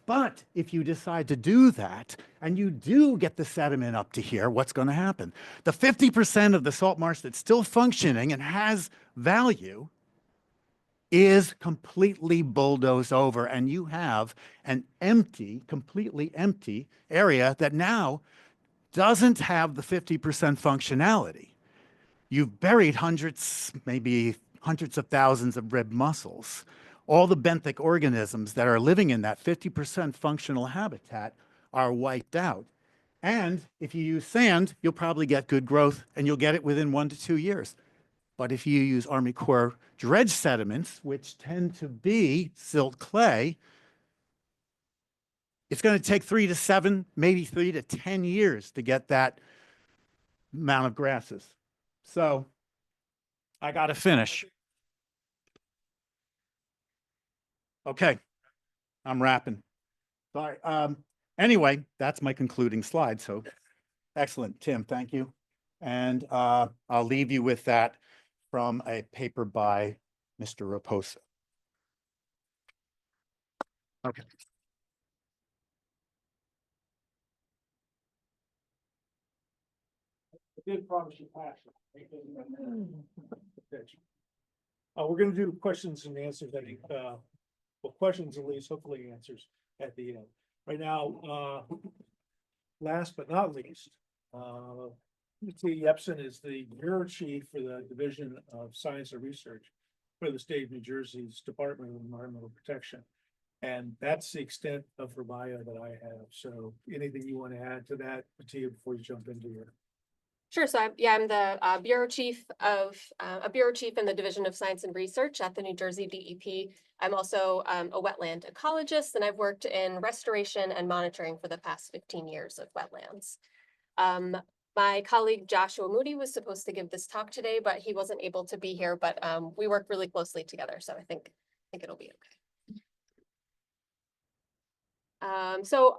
But if you decide to do that and you do get the sediment up to here, what's going to happen? The 50% of the salt marsh that's still functioning and has value is completely bulldozed over, and you have an empty, completely empty area that now doesn't have the 50% functionality. You've buried hundreds, maybe hundreds of thousands of red mussels. All the benthic organisms that are living in that 50% functional habitat are wiped out. And if you use sand, you'll probably get good growth, and you'll get it within 1 to 2 years. But if you use Army Corps dredge sediments, which tend to be silt clay, it's going to take 3 to 7, maybe 3 to 10 years to get that amount of grasses. So I got to finish. Okay, I'm wrapping. Sorry. Anyway, that's my concluding slide. So excellent, Tim. Thank you. And I'll leave you with that from a paper by Mr. Raposa. Okay. I did promise you passion. We're gonna do questions and answers, I think, well, questions at least, hopefully answers at the end. Right now, last but not least, T. Yepson is the bureau chief for the Division of Science and Research for the state of New Jersey's Department of Environmental Protection. And that's the extent of her bio that I have. So anything you want to add to that, Tia, before you jump into your. Sure. So I'm the bureau chief in the Division of Science and Research at the New Jersey DEP. I'm also a wetland ecologist, and I've worked in restoration and monitoring for the past 15 years of wetlands. My colleague Joshua Moody was supposed to give this talk today, but he wasn't able to be here. But we work really closely together, so I think it'll be okay. So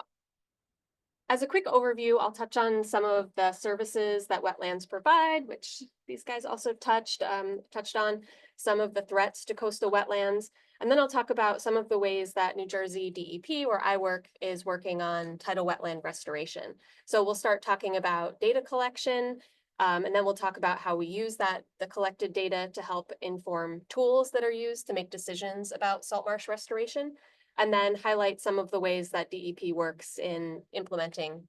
as a quick overview, I'll touch on some of the services that wetlands provide, which these guys also touched on, some of the threats to coastal wetlands, and then I'll talk about some of the ways that New Jersey DEP, where I work, is working on tidal wetland restoration. So we'll start talking about data collection, and then we'll talk about how we use the collected data to help inform tools that are used to make decisions about salt marsh restoration, and then highlight some of the ways that DEP works in implementing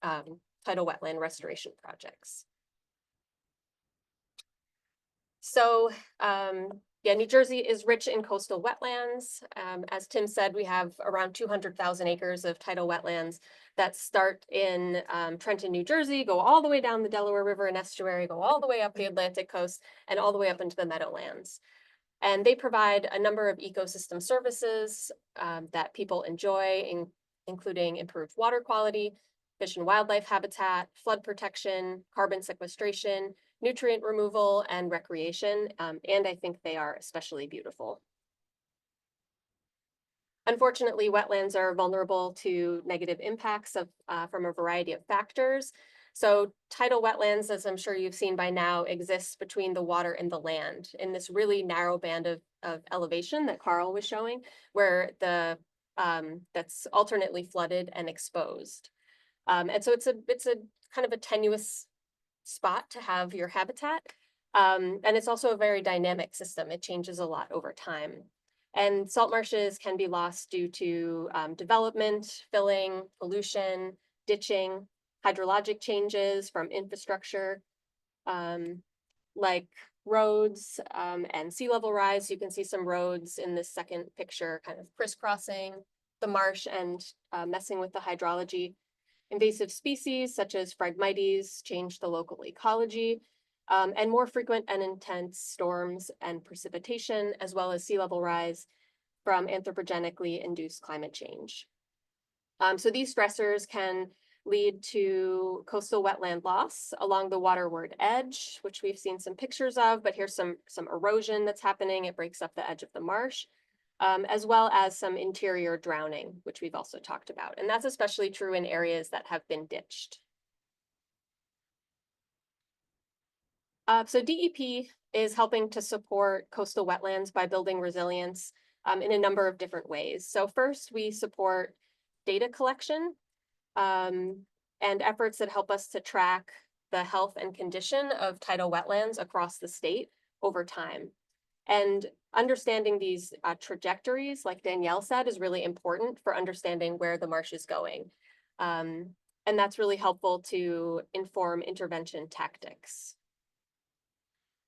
tidal wetland restoration projects. So yeah, New Jersey is rich in coastal wetlands. As Tim said, we have around 200,000 acres of tidal wetlands that start in Trenton, New Jersey, go all the way down the Delaware River and estuary, go all the way up the Atlantic coast, and all the way up into the Meadowlands. And they provide a number of ecosystem services that people enjoy, including improved water quality, fish and wildlife habitat, flood protection, carbon sequestration, nutrient removal, and recreation. And I think they are especially beautiful. Unfortunately, wetlands are vulnerable to negative impacts from a variety of factors. So tidal wetlands, as I'm sure you've seen by now, exists between the water and the land in this really narrow band of elevation that Carl was showing, where that's alternately flooded and exposed. And so it's a kind of a tenuous spot to have your habitat. And it's also a very dynamic system. It changes a lot over time. And salt marshes can be lost due to development, filling, pollution, ditching, hydrologic changes from infrastructure, like roads and sea level rise. You can see some roads in this second picture kind of crisscrossing the marsh and messing with the hydrology. Invasive species such as Phragmites change the local ecology, and more frequent and intense storms and precipitation, as well as sea level rise from anthropogenically induced climate change. So these stressors can lead to coastal wetland loss along the waterward edge, which we've seen some pictures of, but here's some erosion that's happening. It breaks up the edge of the marsh. as well as some interior drowning, which we've also talked about. And that's especially true in areas that have been ditched. So DEP is helping to support coastal wetlands by building resilience in a number of different ways. So first, we support data collection and efforts that help us to track the health and condition of tidal wetlands across the state over time. And understanding these trajectories, like Danielle said, is really important for understanding where the marsh is going. And that's really helpful to inform intervention tactics.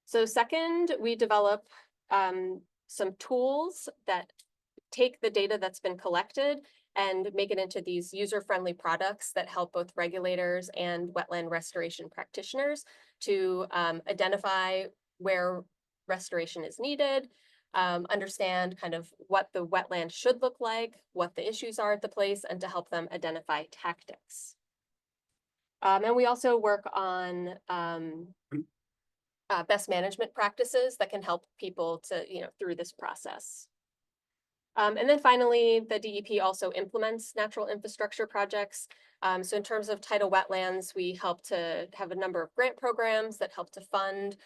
So second, we develop some tools that take the data that's been collected and make it into these user-friendly products that help both regulators and wetland restoration practitioners to identify where restoration is needed, understand kind of what the wetland should look like, what the issues are at the place, and to help them identify tactics. And we also work on best management practices that can help people to, through this process. And then finally, the DEP also implements natural infrastructure projects. So in terms of tidal wetlands, we help to have a number of grant programs that help to fund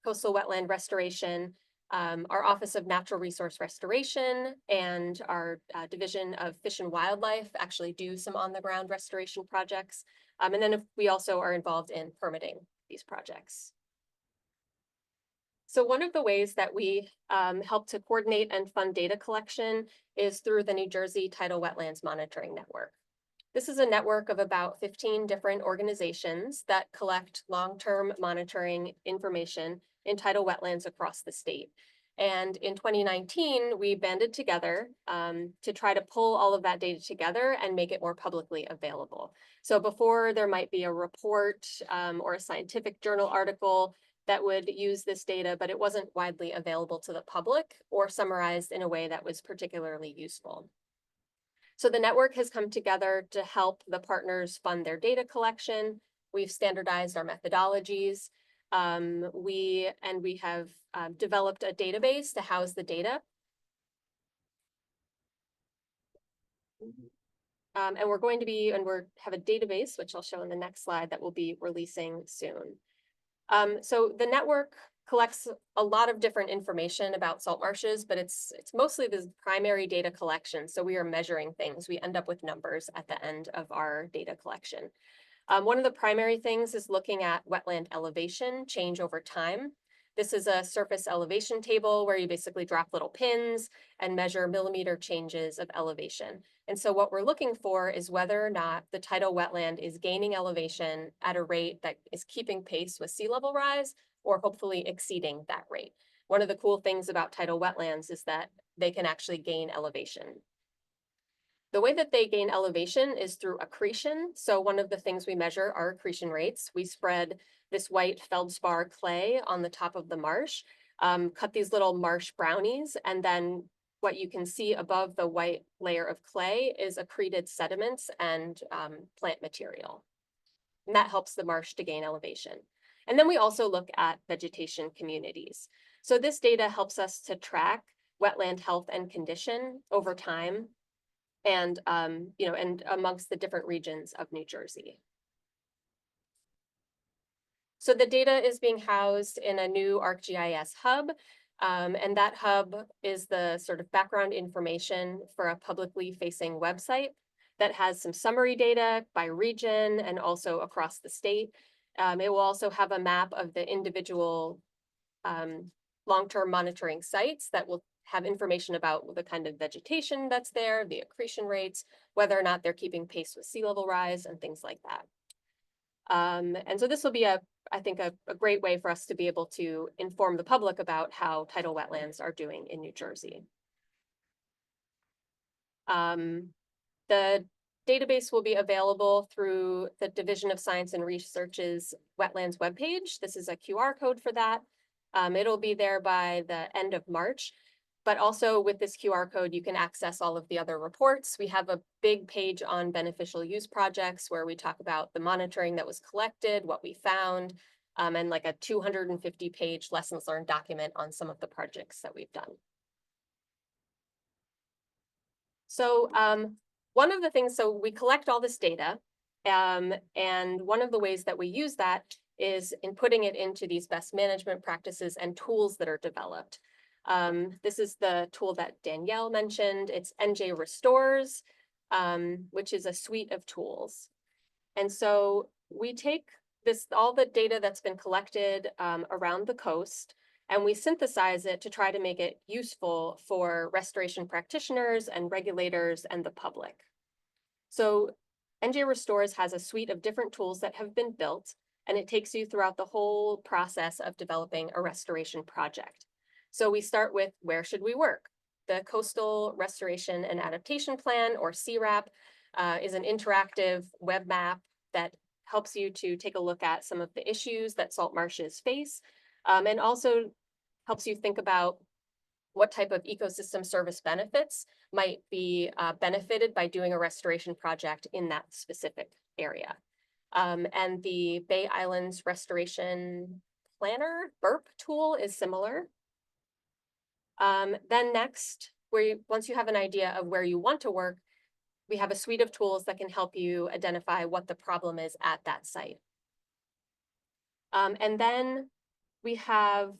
coastal wetland restoration. Our Office of Natural Resource Restoration and our Division of Fish and Wildlife actually do some on-the-ground restoration projects. And then we also are involved in permitting these projects. So one of the ways that we help to coordinate and fund data collection is through the New Jersey Tidal Wetlands Monitoring Network. This is a network of about 15 different organizations that collect long-term monitoring information in tidal wetlands across the state. And in 2019, we banded together to try to pull all of that data together and make it more publicly available. So before there might be a report or a scientific journal article that would use this data, but it wasn't widely available to the public or summarized in a way that was particularly useful. So the network has come together to help the partners fund their data collection. We've standardized our methodologies. We have developed a database to house the data. And we're going to be, have a database, which I'll show in the next slide, that we'll be releasing soon. So the network collects a lot of different information about salt marshes, but it's mostly the primary data collection. So we are measuring things. We end up with numbers at the end of our data collection. One of the primary things is looking at wetland elevation change over time. This is a surface elevation table where you basically drop little pins and measure millimeter changes of elevation. And so what we're looking for is whether or not the tidal wetland is gaining elevation at a rate that is keeping pace with sea level rise or hopefully exceeding that rate. One of the cool things about tidal wetlands is that they can actually gain elevation. The way that they gain elevation is through accretion. So one of the things we measure are accretion rates. We spread this white feldspar clay on the top of the marsh, cut these little marsh brownies, and then what you can see above the white layer of clay is accreted sediments and plant material. And that helps the marsh to gain elevation. And then we also look at vegetation communities. So this data helps us to track wetland health and condition over time and, and amongst the different regions of New Jersey. So the data is being housed in a new ArcGIS hub, and that hub is the sort of background information for a publicly facing website that has some summary data by region and also across the state. It will also have a map of the individual long-term monitoring sites that will have information about the kind of vegetation that's there, the accretion rates, whether or not they're keeping pace with sea level rise and things like that. And so this will be, I think, a great way for us to be able to inform the public about how tidal wetlands are doing in New Jersey. The database will be available through the Division of Science and Research's wetlands webpage. This is a QR code for that. It'll be there by the end of March. But also with this QR code, you can access all of the other reports. We have a big page on beneficial use projects where we talk about the monitoring that was collected, what we found, and like a 250-page lessons learned document on some of the projects that we've done. So one of the things, so we collect all this data, and one of the ways that we use that is in putting it into these best management practices and tools that are developed. This is the tool that Danielle mentioned. It's NJ Restores, which is a suite of tools. And so we take all the data that's been collected around the coast, and we synthesize it to try to make it useful for restoration practitioners and regulators and the public. So NJ Restores has a suite of different tools that have been built, and it takes you throughout the whole process of developing a restoration project. So we start with, where should we work? The Coastal Restoration and Adaptation Plan, or CRAP, is an interactive web map that helps you to take a look at some of the issues that salt marshes face, and also helps you think about what type of ecosystem service benefits might be benefited by doing a restoration project in that specific area. And the Bay Islands Restoration Planner, BURP tool, is similar. Then next, once you have an idea of where you want to work, we have a suite of tools that can help you identify what the problem is at that site. And then we have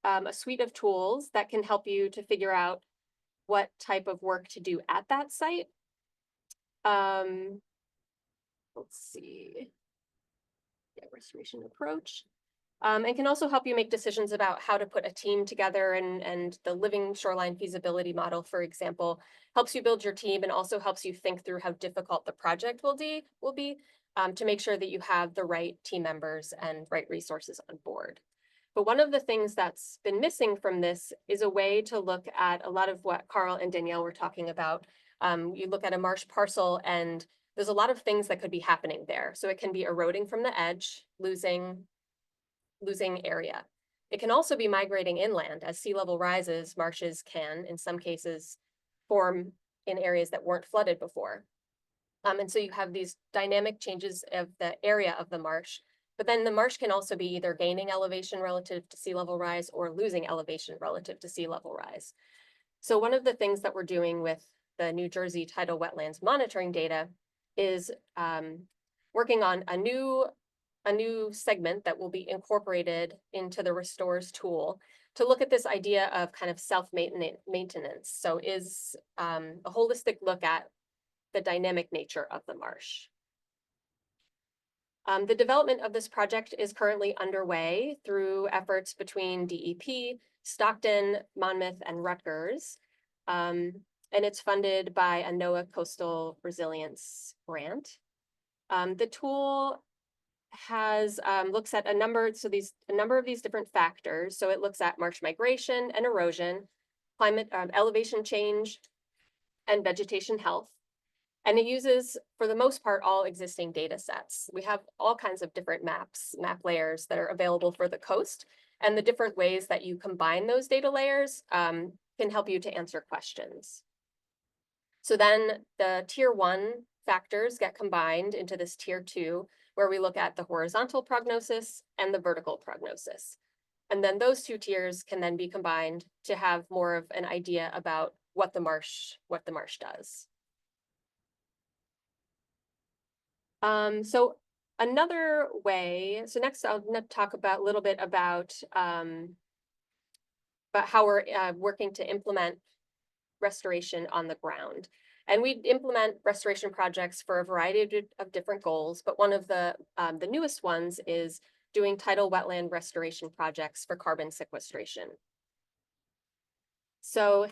a suite of tools that can help you to figure out what type of work to do at that site. Let's see. Yeah, restoration approach. And can also help you make decisions about how to put a team together, and the living shoreline feasibility model, for example, helps you build your team and also helps you think through how difficult the project will be to make sure that you have the right team members and right resources on board. But one of the things that's been missing from this is a way to look at a lot of what Carl and Danielle were talking about. You look at a marsh parcel, and there's a lot of things that could be happening there. So it can be eroding from the edge, losing area. It can also be migrating inland. As sea level rises, marshes can, in some cases, form in areas that weren't flooded before. And so you have these dynamic changes of the area of the marsh, but then the marsh can also be either gaining elevation relative to sea level rise or losing elevation relative to sea level rise. So one of the things that we're doing with the New Jersey tidal wetlands monitoring data is working on a new segment that will be incorporated into the Restores tool to look at this idea of kind of self-maintenance. So is a holistic look at the dynamic nature of the marsh. The development of this project is currently underway through efforts between DEP, Stockton, Monmouth, and Rutgers. And it's funded by a NOAA Coastal Resilience grant. The tool has looks at a number of these different factors. So it looks at marsh migration and erosion, climate elevation change, and vegetation health. And it uses, for the most part, all existing data sets. We have all kinds of different map layers that are available for the coast, and the different ways that you combine those data layers can help you to answer questions. So then the tier 1 factors get combined into this tier 2, where we look at the horizontal prognosis and the vertical prognosis. And then those two tiers can then be combined to have more of an idea about what the marsh does. So another way, so next I'll talk about a little bit about how we're working to implement restoration on the ground. And we implement restoration projects for a variety of different goals, but one of the newest ones is doing tidal wetland restoration projects for carbon sequestration. So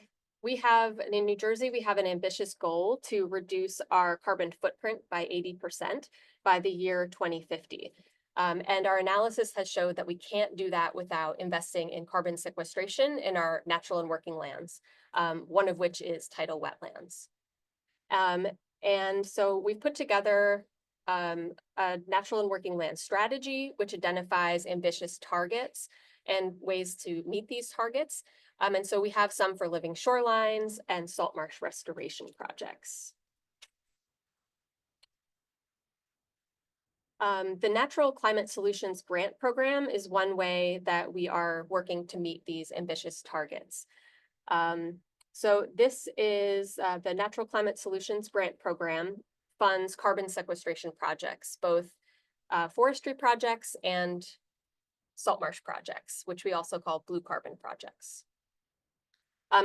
in New Jersey, we have an ambitious goal to reduce our carbon footprint by 80% by the year 2050. And our analysis has showed that we can't do that without investing in carbon sequestration in our natural and working lands, one of which is tidal wetlands. And so we've put together a natural and working land strategy, which identifies ambitious targets and ways to meet these targets. And so we have some for living shorelines and salt marsh restoration projects. The Natural Climate Solutions Grant Program is one way that we are working to meet these ambitious targets. So this is the Natural Climate Solutions Grant Program funds carbon sequestration projects, both forestry projects and salt marsh projects, which we also call blue carbon projects.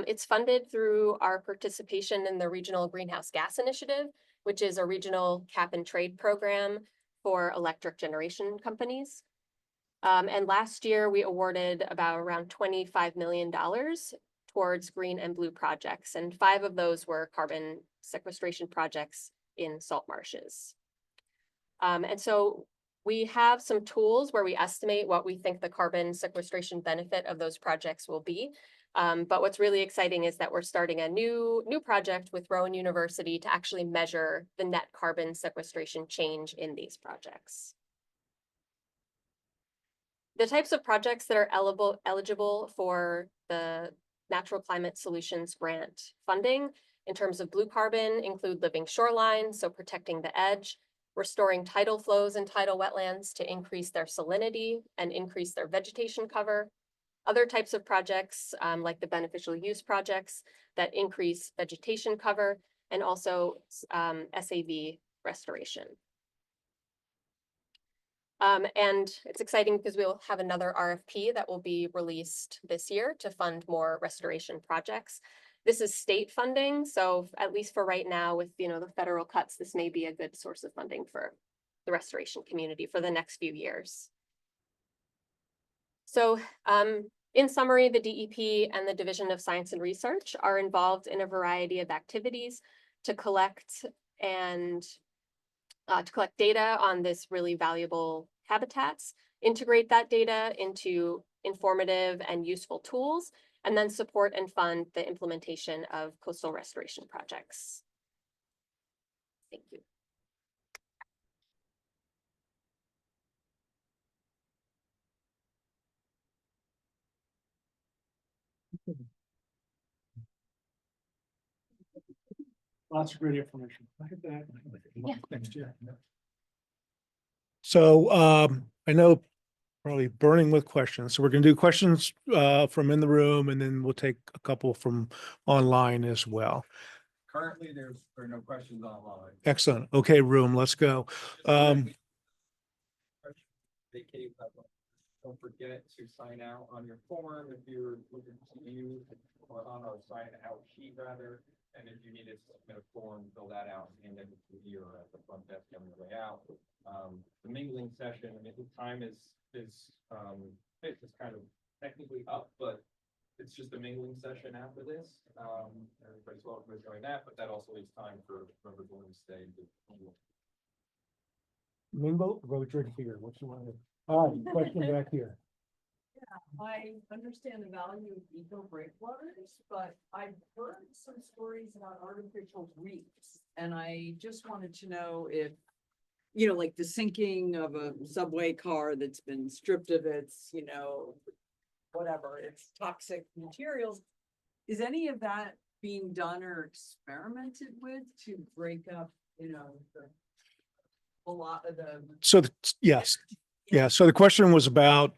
It's funded through our participation in the Regional Greenhouse Gas Initiative, which is a regional cap and trade program for electric generation companies. And last year we awarded about around $25 million towards green and blue projects, and 5 of those were carbon sequestration projects in salt marshes. And so we have some tools where we estimate what we think the carbon sequestration benefit of those projects will be. But what's really exciting is that we're starting a new project with Rowan University to actually measure the net carbon sequestration change in these projects. The types of projects that are eligible for the Natural Climate Solutions Grant funding in terms of blue carbon include living shoreline, so protecting the edge, restoring tidal flows and tidal wetlands to increase their salinity and increase their vegetation cover. Other types of projects, like the beneficial use projects that increase vegetation cover, and also SAV restoration. And it's exciting because we'll have another RFP that will be released this year to fund more restoration projects. This is state funding, so at least for right now, with the federal cuts, this may be a good source of funding for the restoration community for the next few years. So in summary, the DEP and the Division of Science and Research are involved in a variety of activities to collect data on this really valuable habitats, integrate that data into informative and useful tools, and then support and fund the implementation of coastal restoration projects. Thank you. Lots of great information. Look at that. Yeah. Next year. So I know probably burning with questions. So we're going to do questions from in the room, and then we'll take a couple from online as well. Currently, there are no questions online. Excellent. Okay, room, let's go. Don't forget to sign out on your form if you're looking to use, or on our sign out sheet rather. And if you need to submit a form, fill that out and then here at the front desk on the way out. The mingling session, I mean, the time is kind of technically up, but it's just a mingling session after this. Everybody's welcome to join that, but that also leaves time for whoever's willing to stay. Mingle, Roger here. What you want to? All right, question back here. I understand the value of eco breakwaters, but I've heard some stories about artificial reefs. And I just wanted to know if, like the sinking of a subway car that's been stripped of its, whatever, its toxic materials. Is any of that being done or experimented with to break up, a lot of the. So yes. Yeah. So the question was about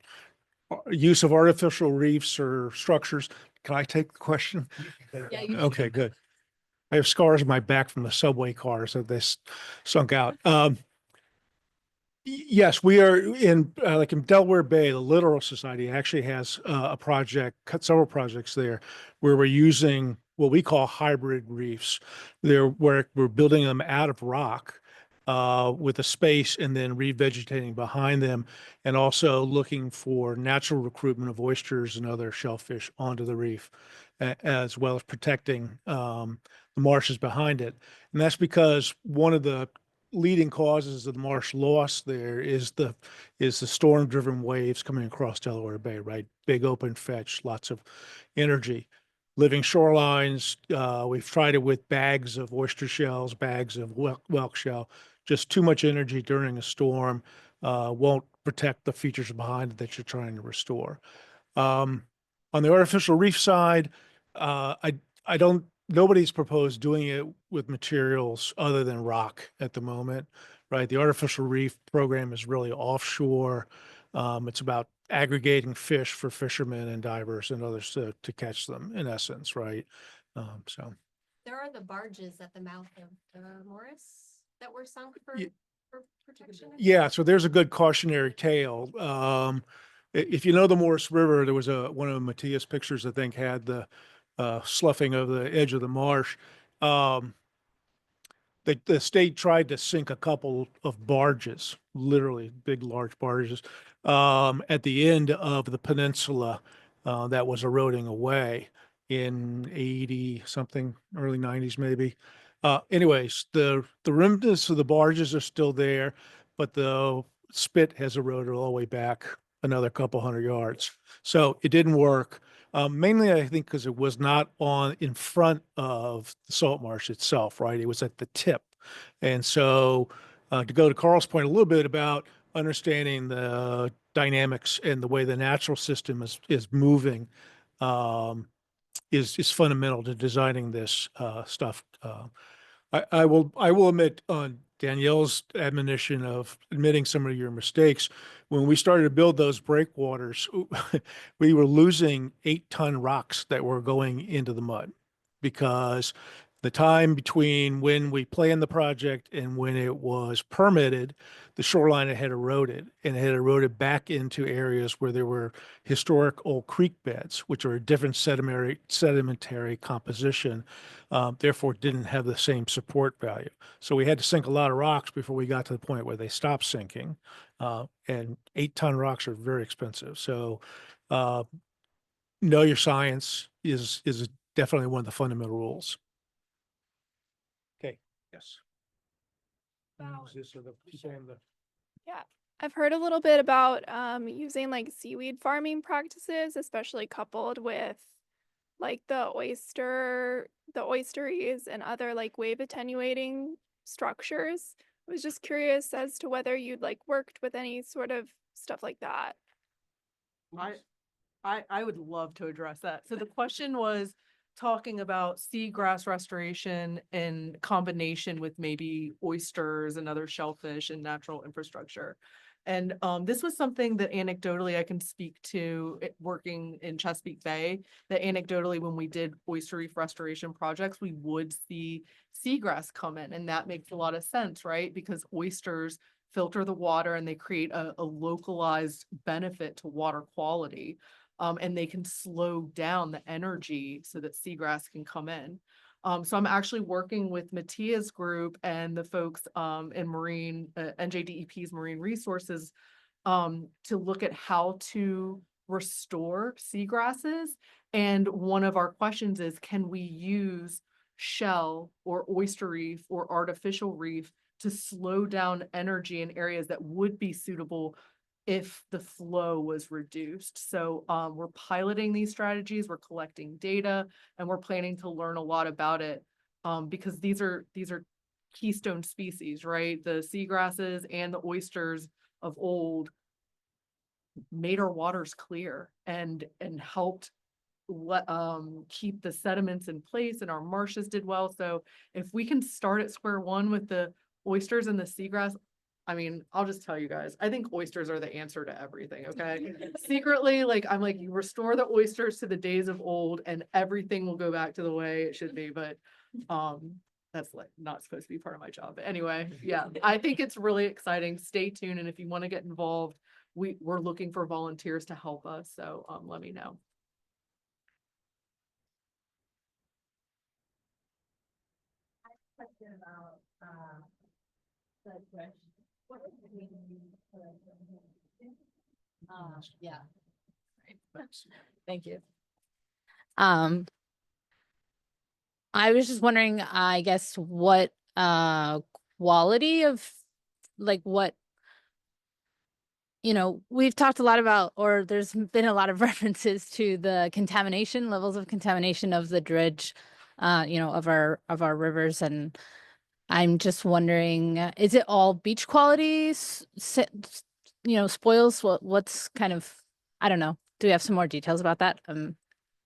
use of artificial reefs or structures. Can I take the question? Yeah, you Okay, good. I have scars on my back from the subway cars that they sunk out. Yes, we are in like in Delaware Bay, the Littoral Society actually has a project, several projects there where we're using what we call hybrid reefs. Where we're building them out of rock with a space and then revegetating behind them, and also looking for natural recruitment of oysters and other shellfish onto the reef, as well as protecting the marshes behind it. And that's because one of the leading causes of the marsh loss there is the storm-driven waves coming across Delaware Bay, right? Big open fetch, lots of energy. Living shorelines, we've tried it with bags of oyster shells, bags of whelk shell. Just too much energy during a storm won't protect the features behind it that you're trying to restore. On the artificial reef side, nobody's proposed doing it with materials other than rock at the moment, right? The artificial reef program is really offshore. It's about aggregating fish for fishermen and divers and others to catch them, in essence, right? So. There are the barges at the mouth of the Morris that were sunk Ye- for protection. Yeah, so there's a good cautionary tale. If you know the Morris River, there was one of Matthias' pictures, I think, had the sloughing of the edge of the marsh. Um, the state tried to sink a couple of barges, literally big, large barges, at the end of the peninsula that was eroding away in 80 something, early 90s maybe. Anyways, the remnants of the barges are still there, but the spit has eroded all the way back another couple hundred yards. So it didn't work. Mainly, I think, because it was not on in front of the salt marsh itself, right? It was at the tip. And so, to go to Carl's point a little bit about understanding the dynamics and the way the natural system is moving, is fundamental to designing this stuff. I will admit on Danielle's admonition of admitting some of your mistakes. When we started to build those breakwaters, we were losing 8-ton rocks that were going into the mud because the time between when we planned the project and when it was permitted, the shoreline had eroded and it had eroded back into areas where there were historic old creek beds, which are a different sedimentary composition, therefore didn't have the same support value. So we had to sink a lot of rocks before we got to the point where they stopped sinking. And 8-ton rocks are very expensive. So know your science is definitely one of the fundamental rules. Okay, yes. About- This is the people on the- Yeah, I've heard a little bit about using like seaweed farming practices, especially coupled with like the oysteries and other like wave attenuating structures. I was just curious as to whether you'd like worked with any sort of stuff like that. I would love to address that. So the question was talking about seagrass restoration in combination with maybe oysters and other shellfish and natural infrastructure. And this was something that anecdotally I can speak to working in Chesapeake Bay, that anecdotally when we did oyster reef restoration projects, we would see seagrass come in, and that makes a lot of sense, right? Because oysters filter the water and they create a localized benefit to water quality. And they can slow down the energy so that seagrass can come in. So I'm actually working with Mattia's group and the folks in marine, NJDEP's marine resources, to look at how to restore seagrasses. And one of our questions is, can we use shell or oyster reef or artificial reef to slow down energy in areas that would be suitable if the flow was reduced? So we're piloting these strategies, we're collecting data, and we're planning to learn a lot about it, because these are keystone species, right? The seagrasses and the oysters of old made our waters clear and helped keep the sediments in place, and our marshes did well. So if we can start at square one with the oysters and the seagrass, I mean, I'll just tell you guys, I think oysters are the answer to everything, okay? Secretly, like, I'm like, you restore the oysters to the days of old and everything will go back to the way it should be, but that's like not supposed to be part of my job. But anyway, yeah, I think it's really exciting. Stay tuned, and if you want to get involved, we're looking for volunteers to help us, so let me know. Question about the question. What does it mean? Yeah. Thank you. I was just wondering, I guess, what quality of like what we've talked a lot about, or there's been a lot of references to the contamination levels of contamination of the dredge, of our rivers, and I'm just wondering, is it all beach quality, spoils? What's kind of, I don't know. Do we have some more details about that?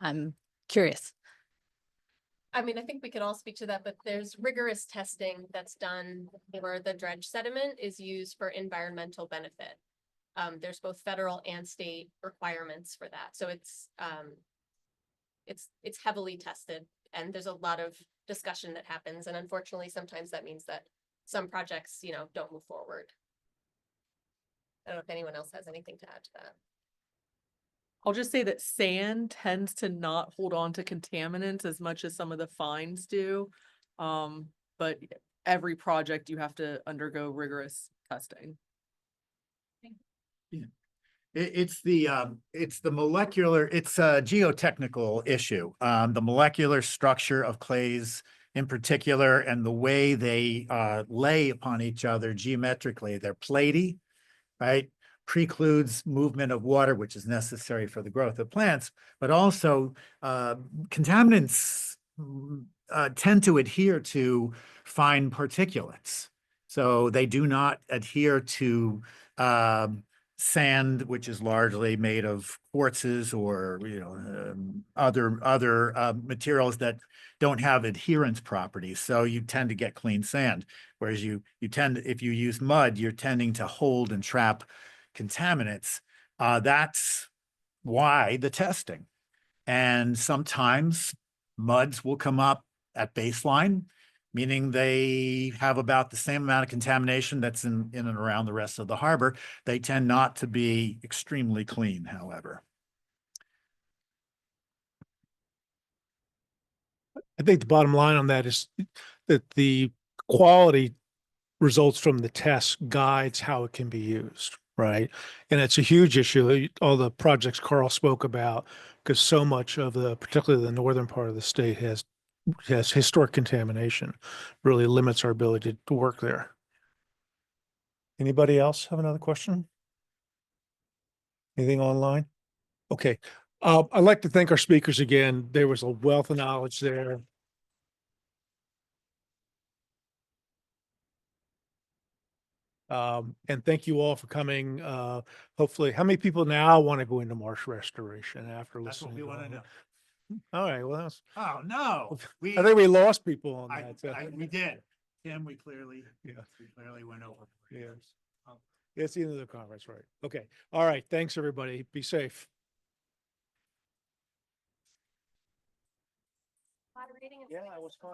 I'm curious. I mean, I think we could all speak to that, but there's rigorous testing that's done where the dredge sediment is used for environmental benefit. There's both federal and state requirements for that. So it's heavily tested And there's a lot of discussion that happens. And unfortunately, sometimes that means that some projects, don't move forward. I don't know if anyone else has anything to add to that. I'll just say that sand tends to not hold on to contaminants as much as some of the fines do. But every project you have to undergo rigorous testing. It's the molecular, it's a geotechnical issue. The molecular structure of clays in particular, and the way they lay upon each other geometrically, they're platy, right? Precludes movement of water, which is necessary for the growth of plants, but also contaminants tend to adhere to fine particulates. So they do not adhere to sand, which is largely made of quartzes or other materials that don't have adherence properties. So you tend to get clean sand, whereas you tend, if you use mud, you're tending to hold and trap contaminants. That's why the testing. And sometimes muds will come up at baseline, meaning they have about the same amount of contamination that's in and around the rest of the harbor. They tend not to be extremely clean, however. I think the bottom line on that is that the quality results from the test guides how it can be used, right? And it's a huge issue, all the projects Carl spoke about, because so much of particularly the northern part of the state has historic contamination, really limits our ability to work there. Anybody else have another question? Anything online? Okay. I'd like to thank our speakers again. There was a wealth of knowledge there. And thank you all for coming. Hopefully, how many people now want to go into marsh restoration after That's what listening? we to want to all know. that? All right, well, Oh, no. I think we lost people on I, that. so- we did. Tim, we clearly went over. Yeah. It's the end of the conference, right? Okay. All right. Thanks, everybody. Be safe. Moderating and Yeah, it was fun.